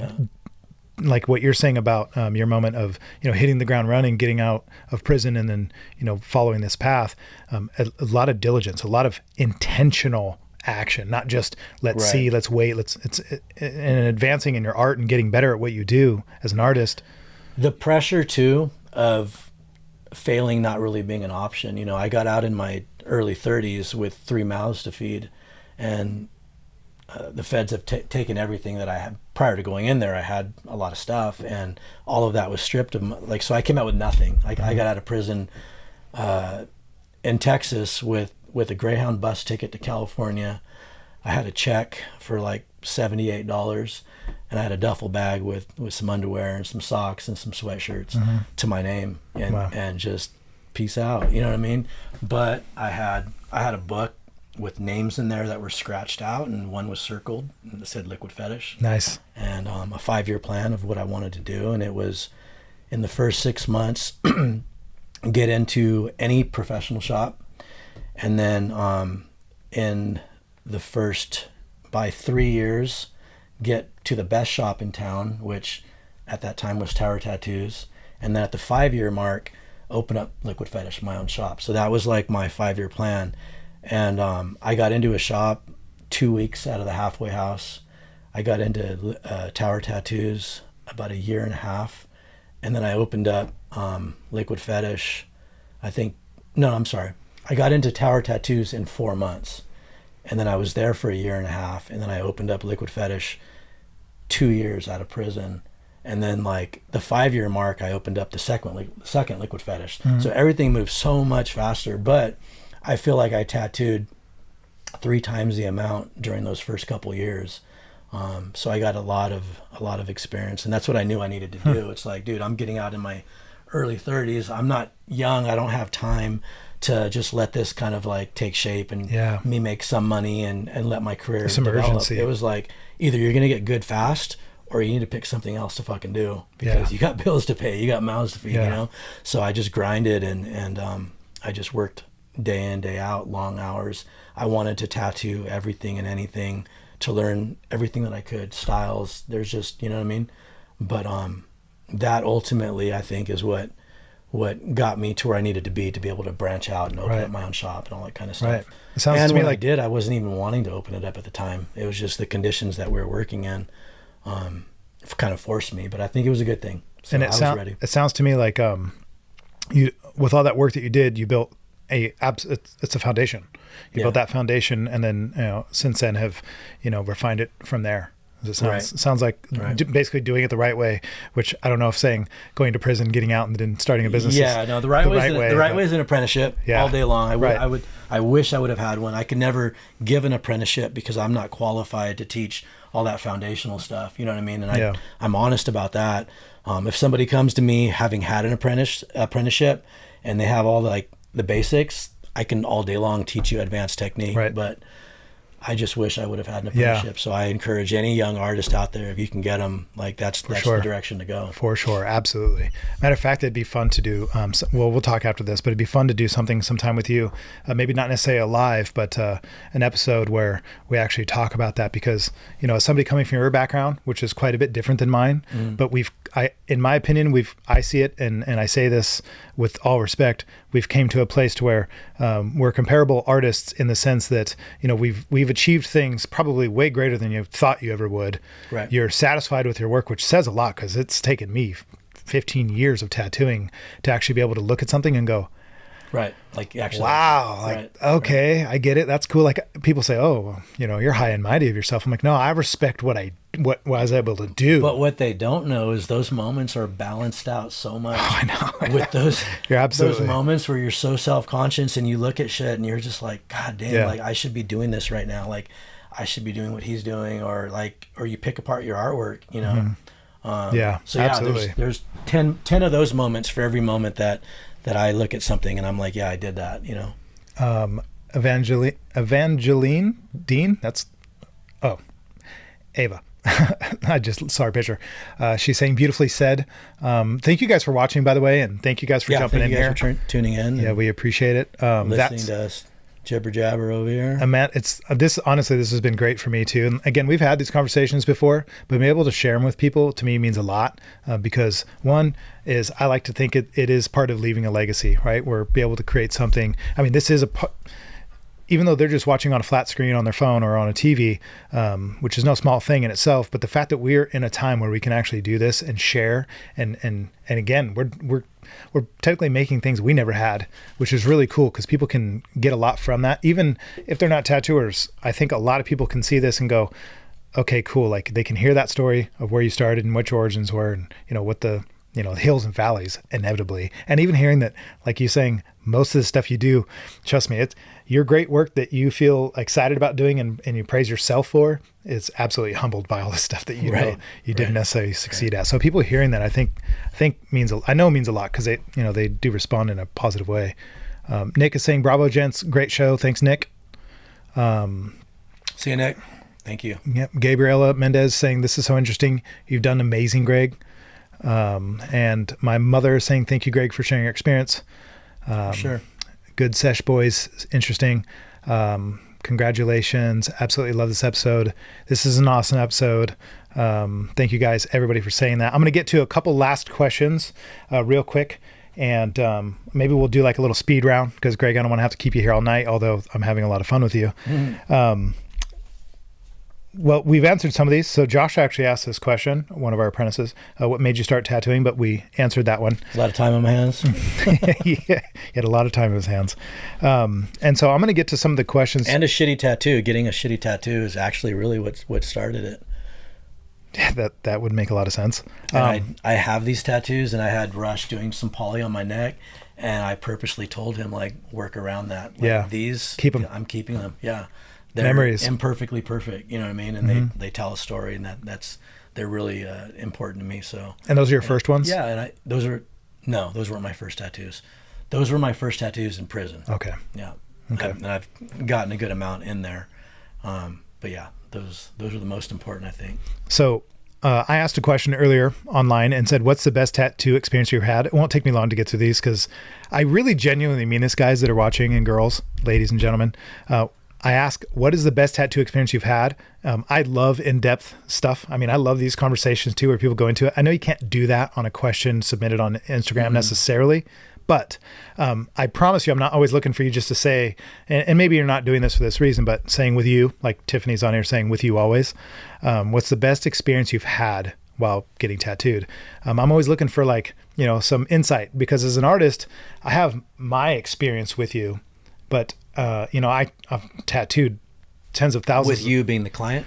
like what you're saying about your moment of, hitting the ground running, getting out of prison, and then, following this path, a lot of diligence, a lot of intentional action, not just let's see, let's wait, and advancing in your art and getting better at what you do as an artist. The pressure too of failing not really being an option. I got out in my early 30s with 3 mouths to feed, and the feds have taken everything that I had prior to going in there. I had a lot of stuff, and all of that was stripped of so I came out with nothing. I got out of prison in Texas with a Greyhound bus ticket to California, I had a check for like $78, and I had a duffel bag with some underwear and some socks and some sweatshirts to my name, and Wow. and just peace out. You know what I mean? But I had a book with names in there that were scratched out, and one was circled and it said Liquid Fetish, Nice. and a 5-year plan of what I wanted to do. And it was in the first 6 months, get into any professional shop, and then in the first, by 3 years, get to the best shop in town, which at that time was Tower Tattoos, and then at the 5-year mark, open up Liquid Fetish, my own shop. So that was like my 5-year plan. And I got into a shop 2 weeks out of the halfway house. I got into Tower Tattoos about a year and a half, and then I opened up Liquid Fetish. I got into Tower Tattoos in 4 months, and then I was there for a year and a half, and then I opened up Liquid Fetish 2 years out of prison. And then like the 5-year mark, I opened up the second Liquid Fetish. So everything moved so much faster, but I feel like I tattooed 3 times the amount during those first couple years. So I got a lot of experience, and that's what I knew I needed to do. It's like, dude, I'm getting out in my early 30s. I'm not young. I don't have time to just let this kind of like take shape and me make some money and let my career develop. Urgency. It was like, either you're going to get good fast, or you need to pick something else to fucking do, because you got bills to pay, you got mouths to feed, you know? So I just grinded, and I just worked day in, day out, long hours. I wanted to tattoo everything and anything, to learn everything that I could, styles. There's just, you know what I mean? But that ultimately, I think, is what got me to where I needed to be able to branch out and open up my own shop and all that kind of stuff. Right. It sounds and to me when like I did, I wasn't even wanting to open it up at the time. It was just the conditions that we were working in kind of forced me, but I think it was a good thing. So and I was ready. It sounds to me like you, with all that work that you did, you built it's a foundation. You built that foundation, and then since then have refined it from there. It sounds like basically doing it the right way, which I don't know if saying going to prison, getting out, and then starting a business. The right way is an apprenticeship all day long. I wish I would have had one. I could never give an apprenticeship because I'm not qualified to teach all that foundational stuff. You know what I mean? And I'm honest about that. If somebody comes to me having had an apprenticeship and they have all the basics, I can all day long teach you advanced technique. Right. But I just wish I would have had an apprenticeship. So I encourage any young artist out there, if you can get them, that's the direction to go. For sure. Absolutely. Matter of fact, it'd be fun to do, we'll talk after this, but it'd be fun to do something sometime with you, maybe not necessarily a live, but an episode where we actually talk about that, because, as somebody coming from your background, which is quite a bit different than mine, but in my opinion, I see it, and I say this with all respect, we've came to a place to where we're comparable artists in the sense that, we've achieved things probably way greater than you thought you ever would. Right. You're satisfied with your work, which says a lot, because it's taken me 15 years of tattooing to actually be able to look at something and go, right. Actually. Wow. Okay. I get it. That's cool. Like, people say, oh, you're high and mighty of yourself. I'm like, no, I respect what I was able to do. But what they don't know is those moments are balanced out so much. Oh, I know. With those, you're absolutely. Those moments where you're so self-conscious and you look at shit and you're just like, God damn, I should be doing this right now. I should be doing what he's doing, or you pick apart your artwork, So absolutely. There's 10 of those moments for every moment that I look at something and I'm like, yeah, I did that, Evangeline Dean, Ava. I just saw her picture. She's saying beautifully said. Thank you guys for watching, by the way, and thank you guys for jumping in here. Thank you guys for tuning in. Yeah, we appreciate it. Listening to us jibber jabber over here. Matt, honestly, this has been great for me too. And again, we've had these conversations before, but being able to share them with people, to me, means a lot, because one is, I like to think it is part of leaving a legacy, right? We're be able to create something. I mean, this is even though they're just watching on a flat screen on their phone or on a TV, which is no small thing in itself, but the fact that we're in a time where we can actually do this and share, and again, we're technically making things we never had, which is really cool, because people can get a lot from that. Even if they're not tattooers, I think a lot of people can see this and go, okay, cool. Like, they can hear that story of where you started and what your origins were, and what the hills and valleys inevitably. And even hearing that, like you saying, most of the stuff you do, trust me, it's your great work that you feel excited about doing and you praise yourself for is absolutely humbled by all the stuff that you didn't necessarily succeed at. So people hearing that, I think means a lot because they do respond in a positive way. Nick is saying, bravo, gents. Great show. Thanks, Nick. See you, Nick. Thank you. Yep. Gabriela Mendez saying, this is so interesting. You've done amazing, Greg. And my mother is saying, thank you, Greg, for sharing your experience. Sure. Good sesh, boys. Interesting. Congratulations. Absolutely love this episode. This is an awesome episode. Thank you guys, everybody, for saying that. I'm going to get to a couple last questions real quick. And maybe we'll do like a little speed round because, Greg, I don't want to have to keep you here all night, although I'm having a lot of fun with you. Mm-hmm. Well, we've answered some of these. So Josh actually asked this question, one of our apprentices, what made you start tattooing? But we answered that one. A lot of time on my hands. Yeah, he had a lot of time on his hands. And so I'm going to get to some of the questions. And a shitty tattoo. Getting a shitty tattoo is actually really what started it. Yeah, that would make a lot of sense. I have these tattoos, and I had Rush doing some poly on my neck, and I purposely told him, like, work around that. Like, these, keep them. I'm keeping them. Yeah. They're memories. Imperfectly perfect, you know what I mean? And they tell a story, and they're really important to me. So. And those are your first ones? Yeah, and those weren't my first tattoos. Those were my first tattoos in prison. Okay. Yeah. Okay. I've gotten a good amount in there. But yeah, those are the most important, I think. So I asked a question earlier online and said, what's the best tattoo experience you've had? It won't take me long to get through these because I really genuinely mean this, guys that are watching, and girls, ladies and gentlemen. I ask, what is the best tattoo experience you've had? I love in-depth stuff. I mean, I love these conversations too, where people go into it. I know you can't do that on a question submitted on Instagram necessarily, but I promise you, I'm not always looking for you just to say, and maybe you're not doing this for this reason, but saying with you, like Tiffany's on here saying with you always, what's the best experience you've had while getting tattooed? I'm always looking for some insight, because as an artist, I have my experience with you, but I've tattooed tens of thousands. With you being the client?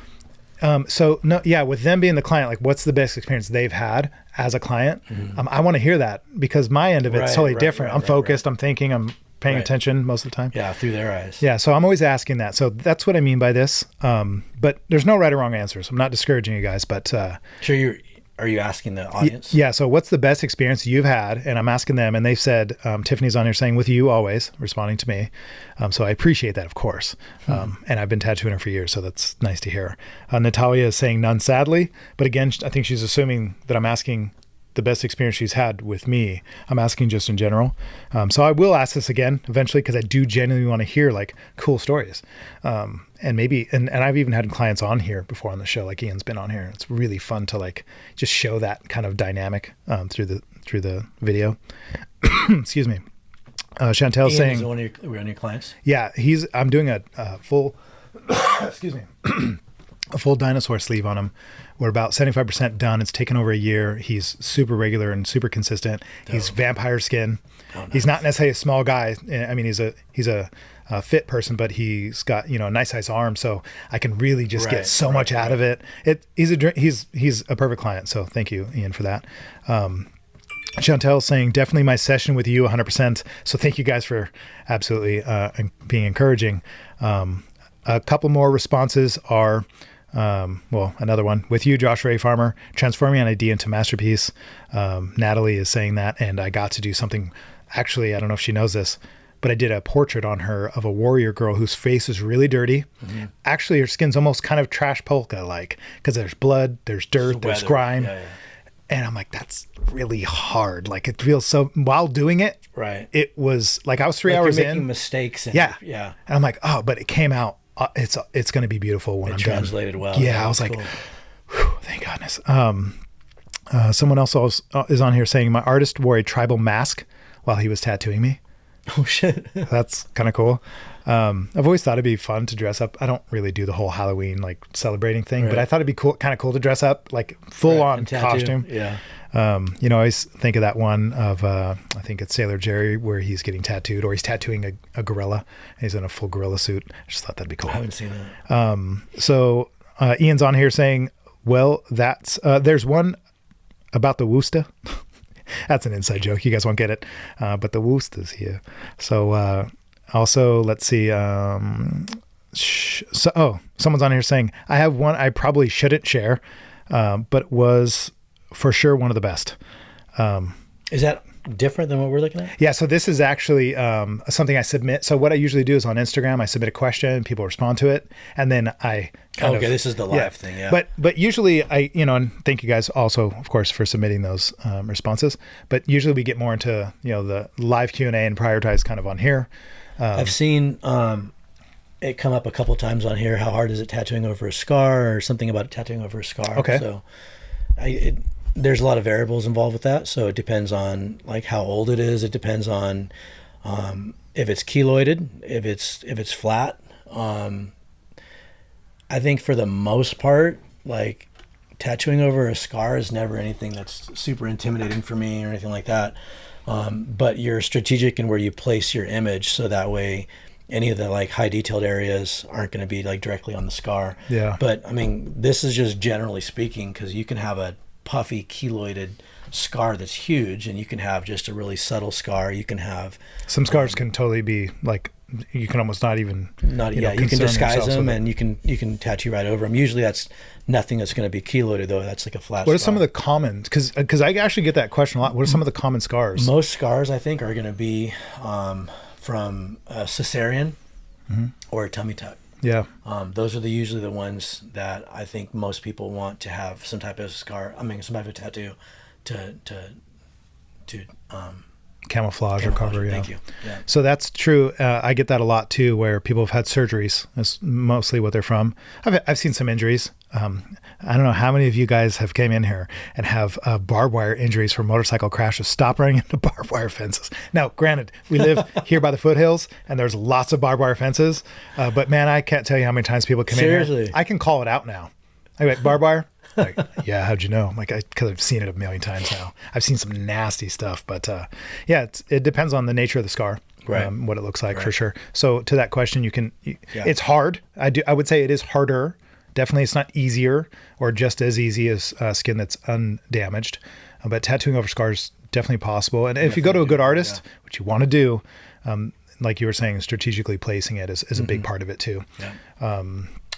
With them being the client, like, what's the best experience they've had as a client? I want to hear that, because my end of it's totally different. I'm focused. I'm thinking. I'm paying attention most of the time. Yeah, through their eyes. Yeah, so I'm always asking that. So that's what I mean by this. But there's no right or wrong answers. I'm not discouraging you guys, but sure. Are you asking the audience? Yeah. So what's the best experience you've had? And I'm asking them, and they've said, Tiffany's on here saying with you always, responding to me. So I appreciate that, of course. And I've been tattooing her for years, so that's nice to hear. Natalia is saying none, sadly. But again, I think she's assuming that I'm asking the best experience she's had with me. I'm asking just in general. So I will ask this again eventually, because I do genuinely want to hear like cool stories. And maybe, and I've even had clients on here before on the show, like Ian's been on here. It's really fun to like just show that kind of dynamic through the video. Excuse me. Chantel's Ian saying, is one of your clients? Yeah, I'm doing a full, excuse me, a full dinosaur sleeve on him. We're about 75% done. It's taken over a year. He's super regular and super consistent. He's vampire skin. Oh, nice. He's not necessarily a small guy. I mean, he's a fit person, but he's got, a nice size arm. So I can really just get so much out of it. He's a perfect client. So thank you, Ian, for that. Chantel saying, definitely my session with you 100%. So thank you guys for absolutely being encouraging. A couple more responses are, another one with you, Josh Ray Farmer, transforming an idea into masterpiece. Natalie is saying that, and I got to do something. Actually, I don't know if she knows this, but I did a portrait on her of a warrior girl whose face is really dirty. Mm-hmm. Actually, her skin's almost kind of trash polka like, because there's blood, there's dirt, there's grime. Yeah. And I'm like, that's really hard. Like, it feels so, while doing it, it was like, I was 3 hours you're in. making mistakes. Yeah. And I'm like, oh, but it came out. It's going to be beautiful when I'm done. It translated well. Yeah, I was like, whew, thank goodness. Someone else is on here saying, my artist wore a tribal mask while he was tattooing me. Oh, shit. That's kind of cool. I've always thought it'd be fun to dress up. I don't really do the whole Halloween, like, celebrating thing, but I thought it'd be cool, kind of cool to dress up, like, full on costume. Yeah. I always think of that one of, I think it's Sailor Jerry, where he's getting tattooed, or he's tattooing a gorilla. He's in a full gorilla suit. I just thought that'd be cool. I haven't seen that. So Ian's on here saying, well, there's one about the Woosta. That's an inside joke. You guys won't get it. But the Woost is here. So also, let's see. Someone's on here saying, I have one I probably shouldn't share, but was for sure one of the best. Is that different than what we're looking at? Yeah, so this is actually something I submit. So what I usually do is on Instagram, I submit a question, people respond to it, and then I kind of... this is the live thing, yeah. But usually and thank you guys also, of course, for submitting those responses. But usually we get more into, the live Q&A and prioritize kind of on here. I've seen it come up a couple times on here. How hard is it tattooing over a scar, or something about tattooing over a scar? Okay. So there's a lot of variables involved with that. So it depends on like how old it is. It depends on if it's keloided, if it's flat. I think for the most part, like tattooing over a scar is never anything that's super intimidating for me or anything like that. But you're strategic in where you place your image, so that way any of the like high detailed areas aren't going to be like directly on the scar. Yeah. But I mean, this is just generally speaking, because you can have a puffy keloided scar that's huge, and you can have just a really subtle scar. You can have some scars can totally be like, you can almost not even you can disguise them, and you can tattoo right over them. Usually that's nothing that's going to be keloided, though. That's like a flat What are scar. some of the common, because I actually get that question a lot, what are some of the common scars? Most scars I think are going to be from a cesarean or a tummy tuck. Yeah. Those are usually the ones that I think most people want to have some type of scar. I mean, some type of tattoo to camouflage or cover. Yeah. Thank you. Yeah. So that's true. I get that a lot too, where people have had surgeries. That's mostly what they're from. I've seen some injuries. I don't know how many of you guys have came in here and have barbed wire injuries from motorcycle crashes. Stop running into barbed wire fences. Now, granted, we live here by the foothills and there's lots of barbed wire fences. But man, I can't tell you how many times people come in here. I can call it out now. I'm like, barbed wire? Like, yeah, how'd you know? I'm like, because I've seen it a million times now. I've seen some nasty stuff, but it depends on the nature of the scar, right? What it looks like, for sure. So to that question, it's hard. I would say it is harder. Definitely, it's not easier or just as easy as skin that's undamaged, but tattooing over scars definitely possible. And if you go to a good artist, which you want to do, like you were saying, strategically placing it is a big part of it too. Yeah.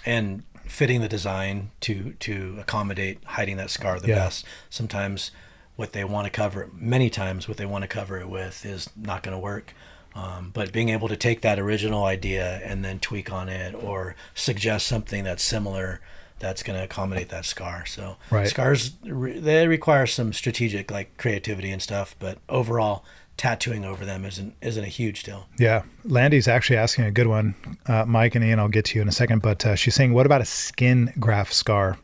And fitting the design to accommodate hiding that scar the best. Sometimes many times what they want to cover it with is not going to work. But being able to take that original idea and then tweak on it or suggest something that's similar that's going to accommodate that scar. So scars, they require some strategic like creativity and stuff, but overall tattooing over them isn't a huge deal. Yeah. Landy's actually asking a good one. Mike and Ian, I'll get to you in a second, but she's saying, what about a skin graft scar?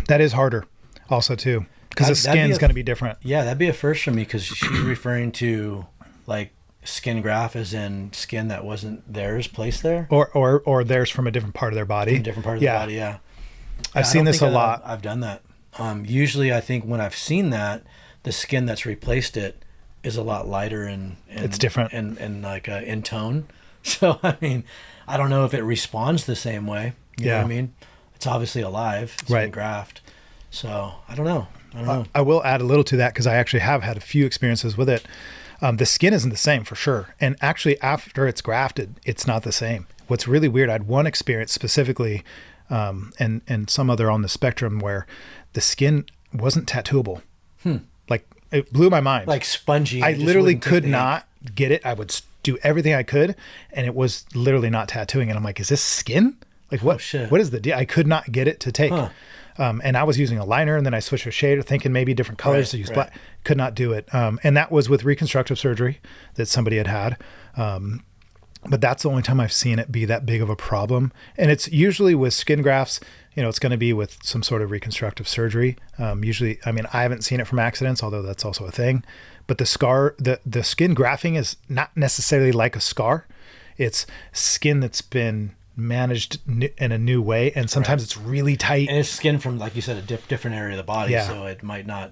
That is harder also too, because the skin's going to be different. Yeah, that'd be a first for me, because she's referring to like skin graft as in skin that wasn't theirs placed there, or theirs from a different part of their body. From a different part of the body. Yeah. I've seen this a lot. I've done that. Usually I think when I've seen that, the skin that's replaced it is a lot lighter and it's different and like in tone. So I mean, I don't know if it responds the same way. You know what I mean? It's obviously alive. It's been graft. So I don't know. I will add a little to that, because I actually have had a few experiences with it. The skin isn't the same for sure. And actually after it's grafted, it's not the same. What's really weird, I had one experience specifically, and some other on the spectrum, where the skin wasn't tattooable. Like, it blew my mind. Like spongy. I literally could not get it. I would do everything I could, and it was literally not tattooing. And I'm like, is this skin? Like, what? What is the deal? I could not get it to take. And I was using a liner, and then I switched a shader, thinking maybe different colors to use black. Could not do it. And that was with reconstructive surgery that somebody had. But that's the only time I've seen it be that big of a problem. And it's usually with skin grafts, it's going to be with some sort of reconstructive surgery. Usually, I mean, I haven't seen it from accidents, although that's also a thing. But the scar, the skin grafting is not necessarily like a scar. It's skin that's been managed in a new way, and sometimes it's really tight. And it's skin from, like you said, a different area of the body, so it might not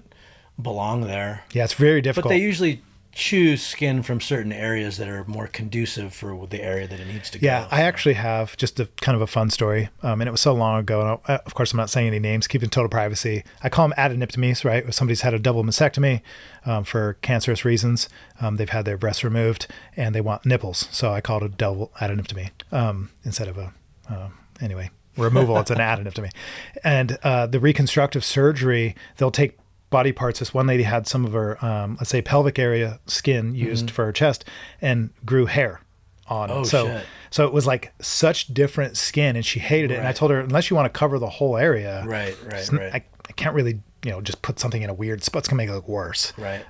belong there. Yeah, it's very difficult. But they usually choose skin from certain areas that are more conducive for the area that it needs to go. Yeah, I actually have just a kind of a fun story, and it was so long ago. And of course, I'm not saying any names, keeping total privacy. I call them adenectomies, right? If somebody's had a double mastectomy for cancerous reasons, they've had their breasts removed and they want nipples, so I call it a double adenectomy instead of a anyway removal. It's an adenectomy, and the reconstructive surgery, they'll take body parts. This one lady had some of her, let's say, pelvic area skin used for her chest and grew hair on it. So it was like such different skin, and she hated it. And I told her, unless you want to cover the whole area, right. I can't really, just put something in a weird spot. It's gonna make it look worse. Right.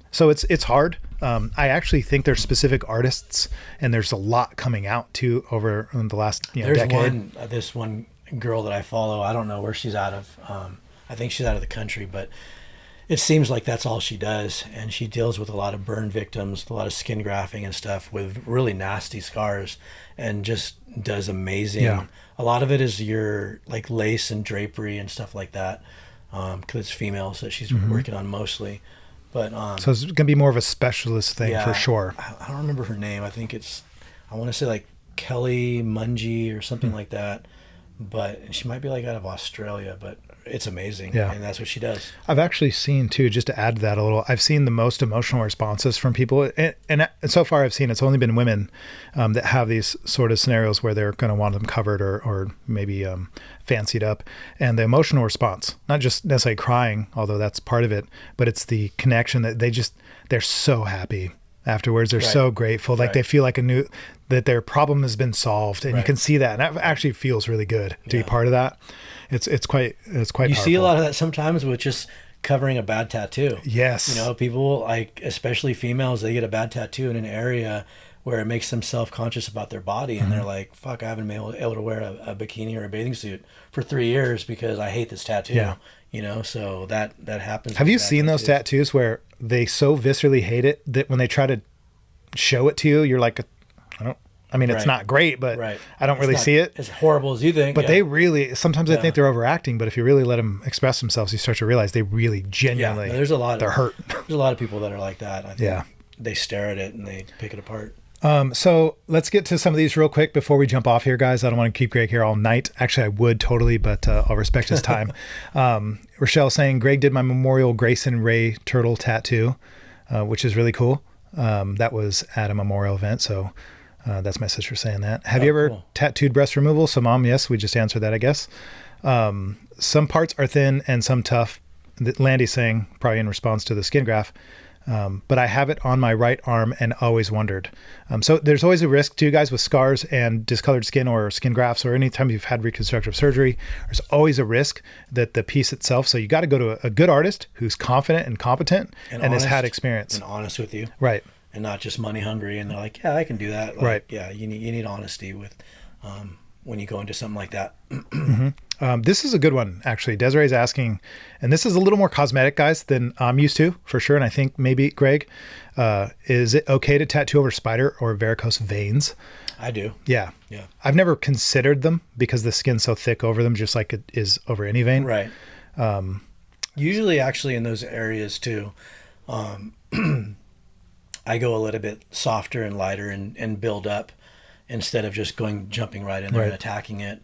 So it's hard. I actually think there's specific artists, and there's a lot coming out too over the last decade. This one girl that I follow. I don't know where she's out of. I think she's out of the country, but it seems like that's all she does, and she deals with a lot of burn victims, a lot of skin grafting and stuff with really nasty scars, and just does amazing. Yeah. A lot of it is your like lace and drapery and stuff like that, because it's females that she's working on mostly. But so it's gonna be more of a specialist thing for sure. I don't remember her name. I think I want to say like Kelly Mungie or something like that. But she might be like out of Australia, but it's amazing. Yeah. And that's what she does. I've actually seen too, just to add to that a little, I've seen the most emotional responses from people. And so far I've seen it's only been women that have these sort of scenarios where they're going to want them covered or maybe fancied up. And the emotional response, not just necessarily crying, although that's part of it, but it's the connection that they're so happy afterwards. They're so grateful. Like they feel like that their problem has been solved, and you can see that. And that actually feels really good to be part of that. It's quite You powerful. see a lot of that sometimes with just covering a bad tattoo. Yes. People like, especially females, they get a bad tattoo in an area where it makes them self-conscious about their body, and they're like, fuck, I haven't been able to wear a bikini or a bathing suit for 3 years because I hate this tattoo. Yeah. So that happens. Have you seen those tattoos where they so viscerally hate it that when they try to show it to you, you're like, it's not great, but I don't really see it. As horrible as you think. But they really, sometimes I think they're overacting, but if you really let them express themselves, you start to realize they really genuinely, they're hurt. There's a lot of people that are like that. I think they stare at it and they pick it apart. So let's get to some of these real quick before we jump off here, guys. I don't want to keep Greg here all night. Actually, I would totally, but I'll respect his time. Rochelle saying, Greg did my Memorial Grayson Ray turtle tattoo, which is really cool. That was at a memorial event, so that's my sister saying that. Have you ever tattooed breast removal? So Mom, yes, we just answered that, I guess. Some parts are thin and some tough. Landy's saying, probably in response to the skin graft. But I have it on my right arm and always wondered. So there's always a risk too, guys, with scars and discolored skin or skin grafts, or anytime you've had reconstructive surgery, there's always a risk that the piece itself. So you got to go to a good artist who's confident and competent and has had experience. And honest with you. Right. And not just money hungry. And they're like, yeah, I can do that. Like, right. Yeah. You need honesty with, when you go into something like that. This is a good one, actually. Desiree's asking, and this is a little more cosmetic, guys, than I'm used to, for sure. And I think maybe, Greg, is it okay to tattoo over spider or varicose veins? I do. Yeah. Yeah. I've never considered them because the skin's so thick over them, just like it is over any vein. Right. Usually, actually, in those areas, too, I go a little bit softer and lighter and build up, instead of just jumping right in there and attacking it,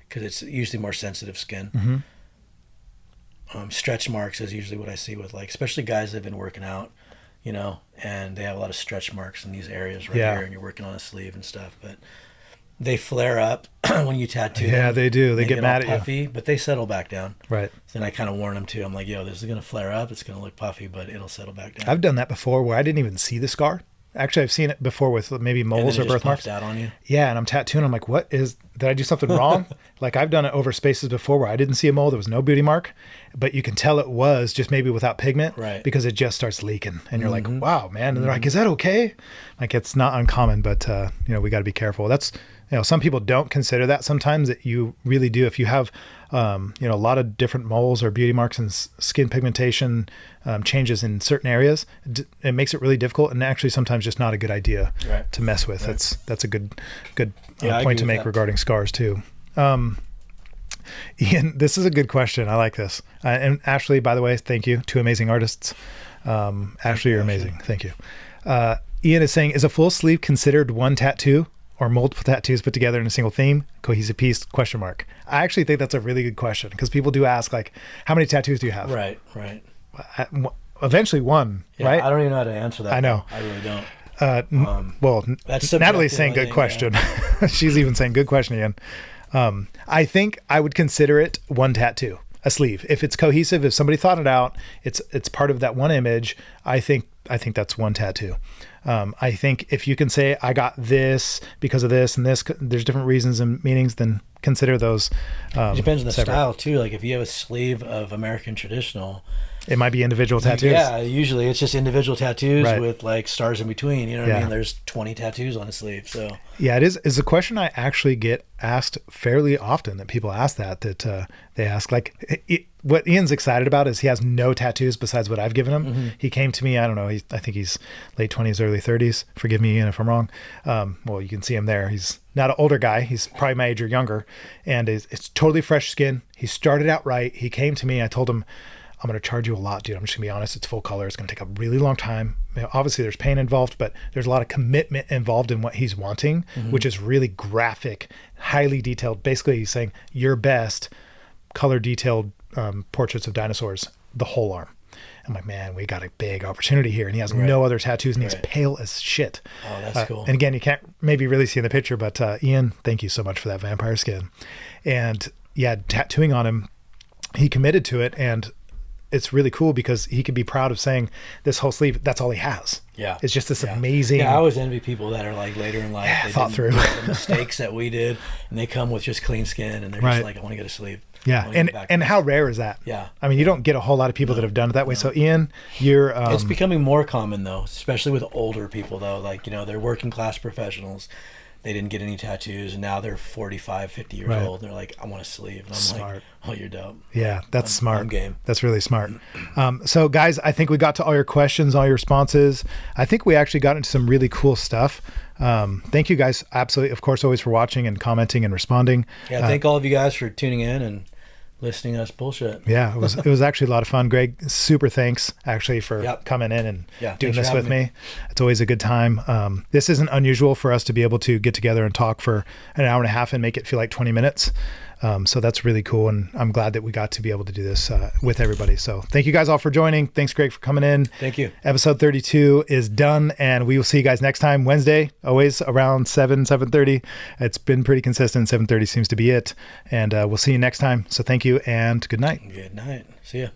because it's usually more sensitive skin. Stretch marks is usually what I see with, like, especially guys that have been working out, and they have a lot of stretch marks in these areas here, and you're working on a sleeve and stuff, but they flare up when you tattoo them. Yeah, they do. They get mad at puffy, you. But they settle back down. Right. So then I kind of warn them too. I'm like, yo, this is going to flare up. It's going to look puffy, but it'll settle back down. I've done that before where I didn't even see the scar. Actually, I've seen it before with maybe moles or birthmarks. Out on you. Yeah, and I'm tattooing. I'm like, did I do something wrong? Like, I've done it over spaces before where I didn't see a mole. There was no beauty mark, but you can tell it was just maybe without pigment, because it just starts leaking. And you're like, wow, man. And they're like, is that okay? Like, it's not uncommon, but we got to be careful. That's, some people don't consider that sometimes, that you really do. If you have, a lot of different moles or beauty marks and skin pigmentation changes in certain areas, it makes it really difficult, and actually sometimes just not a good idea to mess with. Right. That's a good point to make regarding scars too. Ian, this is a good question. I like this. And Ashley, by the way, thank you. 2 amazing artists. Ashley, you're amazing. Thank you. Ian is saying, is a full sleeve considered one tattoo or multiple tattoos put together in a single theme, cohesive piece, question mark? I actually think that's a really good question because people do ask, like, how many tattoos do you have? Right. Eventually one, Yeah, right? I don't even know how to answer that. I know. I really don't. Well, That's Natalie's subjective, saying I good think, question. She's even saying good question, Ian. I think I would consider it one tattoo, a sleeve. If it's cohesive, if somebody thought it out, it's part of that one image. I think that's one tattoo. I think if you can say I got this because of this and this, there's different reasons and meanings, then consider those. It depends on the separate. style too. Like if you have a sleeve of American traditional, it might be individual tattoos. Yeah, usually it's just individual tattoos Right. with like stars in between. You know what I Yeah. mean? There's 20 tattoos on a sleeve. So Yeah, it is a question I actually get asked fairly often, that people ask that they ask, like, what Ian's excited about is he has no tattoos besides what I've given him. Mm-hmm. He came to me, I don't know, I think he's late 20s, early 30s. Forgive me, Ian, if I'm wrong. Well, you can see him there. He's not an older guy. He's probably my age or younger. And it's totally fresh skin. He started out right. He came to me. I told him, I'm going to charge you a lot, dude. I'm just going to be honest. It's full color. It's going to take a really long time. You know, obviously, there's pain involved, but there's a lot of commitment involved in what he's wanting, which is really graphic, highly detailed. Basically, he's saying your best color detailed portraits of dinosaurs, the whole arm. I'm like, man, we got a big opportunity here. And he has no other tattoos, and he's pale as shit. Oh, that's cool. And again, you can't maybe really see in the picture, but Ian, thank you so much for that vampire skin. And yeah, tattooing on him, he committed to it, and it's really cool because he could be proud of saying this whole sleeve, that's all he has. Yeah. It's just this amazing. Yeah, I always envy people that are like later in life. They thought didn't through do the mistakes that we did, and they come with just clean skin, and they're just like, I want to get a sleeve. Yeah. And how rare is that? Yeah. I mean, you don't get a whole lot of people that have done it that way. So Ian, you're, It's becoming more common though, especially with older people though. Like, you know, they're working class professionals. They didn't get any tattoos, and now they're 45, 50 years old. And they're like, I want a sleeve. And I'm Smart. like, oh, you're dope. Yeah, that's smart. I'm game. That's really smart. So guys, I think we got to all your questions, all your responses. I think we actually got into some really cool stuff. Thank you guys. Absolutely. Of course, always for watching and commenting and responding. Yeah. Thank all of you guys for tuning in and listening to us bullshit. Yeah, it was actually a lot of fun. Greg, super thanks actually for coming in and doing this with me. It's always a good time. This isn't unusual for us to be able to get together and talk for an hour and a half and make it feel like 20 minutes. So that's really cool. And I'm glad that we got to be able to do this with everybody. So thank you guys all for joining. Thanks, Greg, for coming in. Thank you. Episode 32 is done, and we will see you guys next time, Wednesday, always around 7:30. It's been pretty consistent. 7:30 seems to be it. And we'll see you next time. So thank you and good night. Good night. See ya.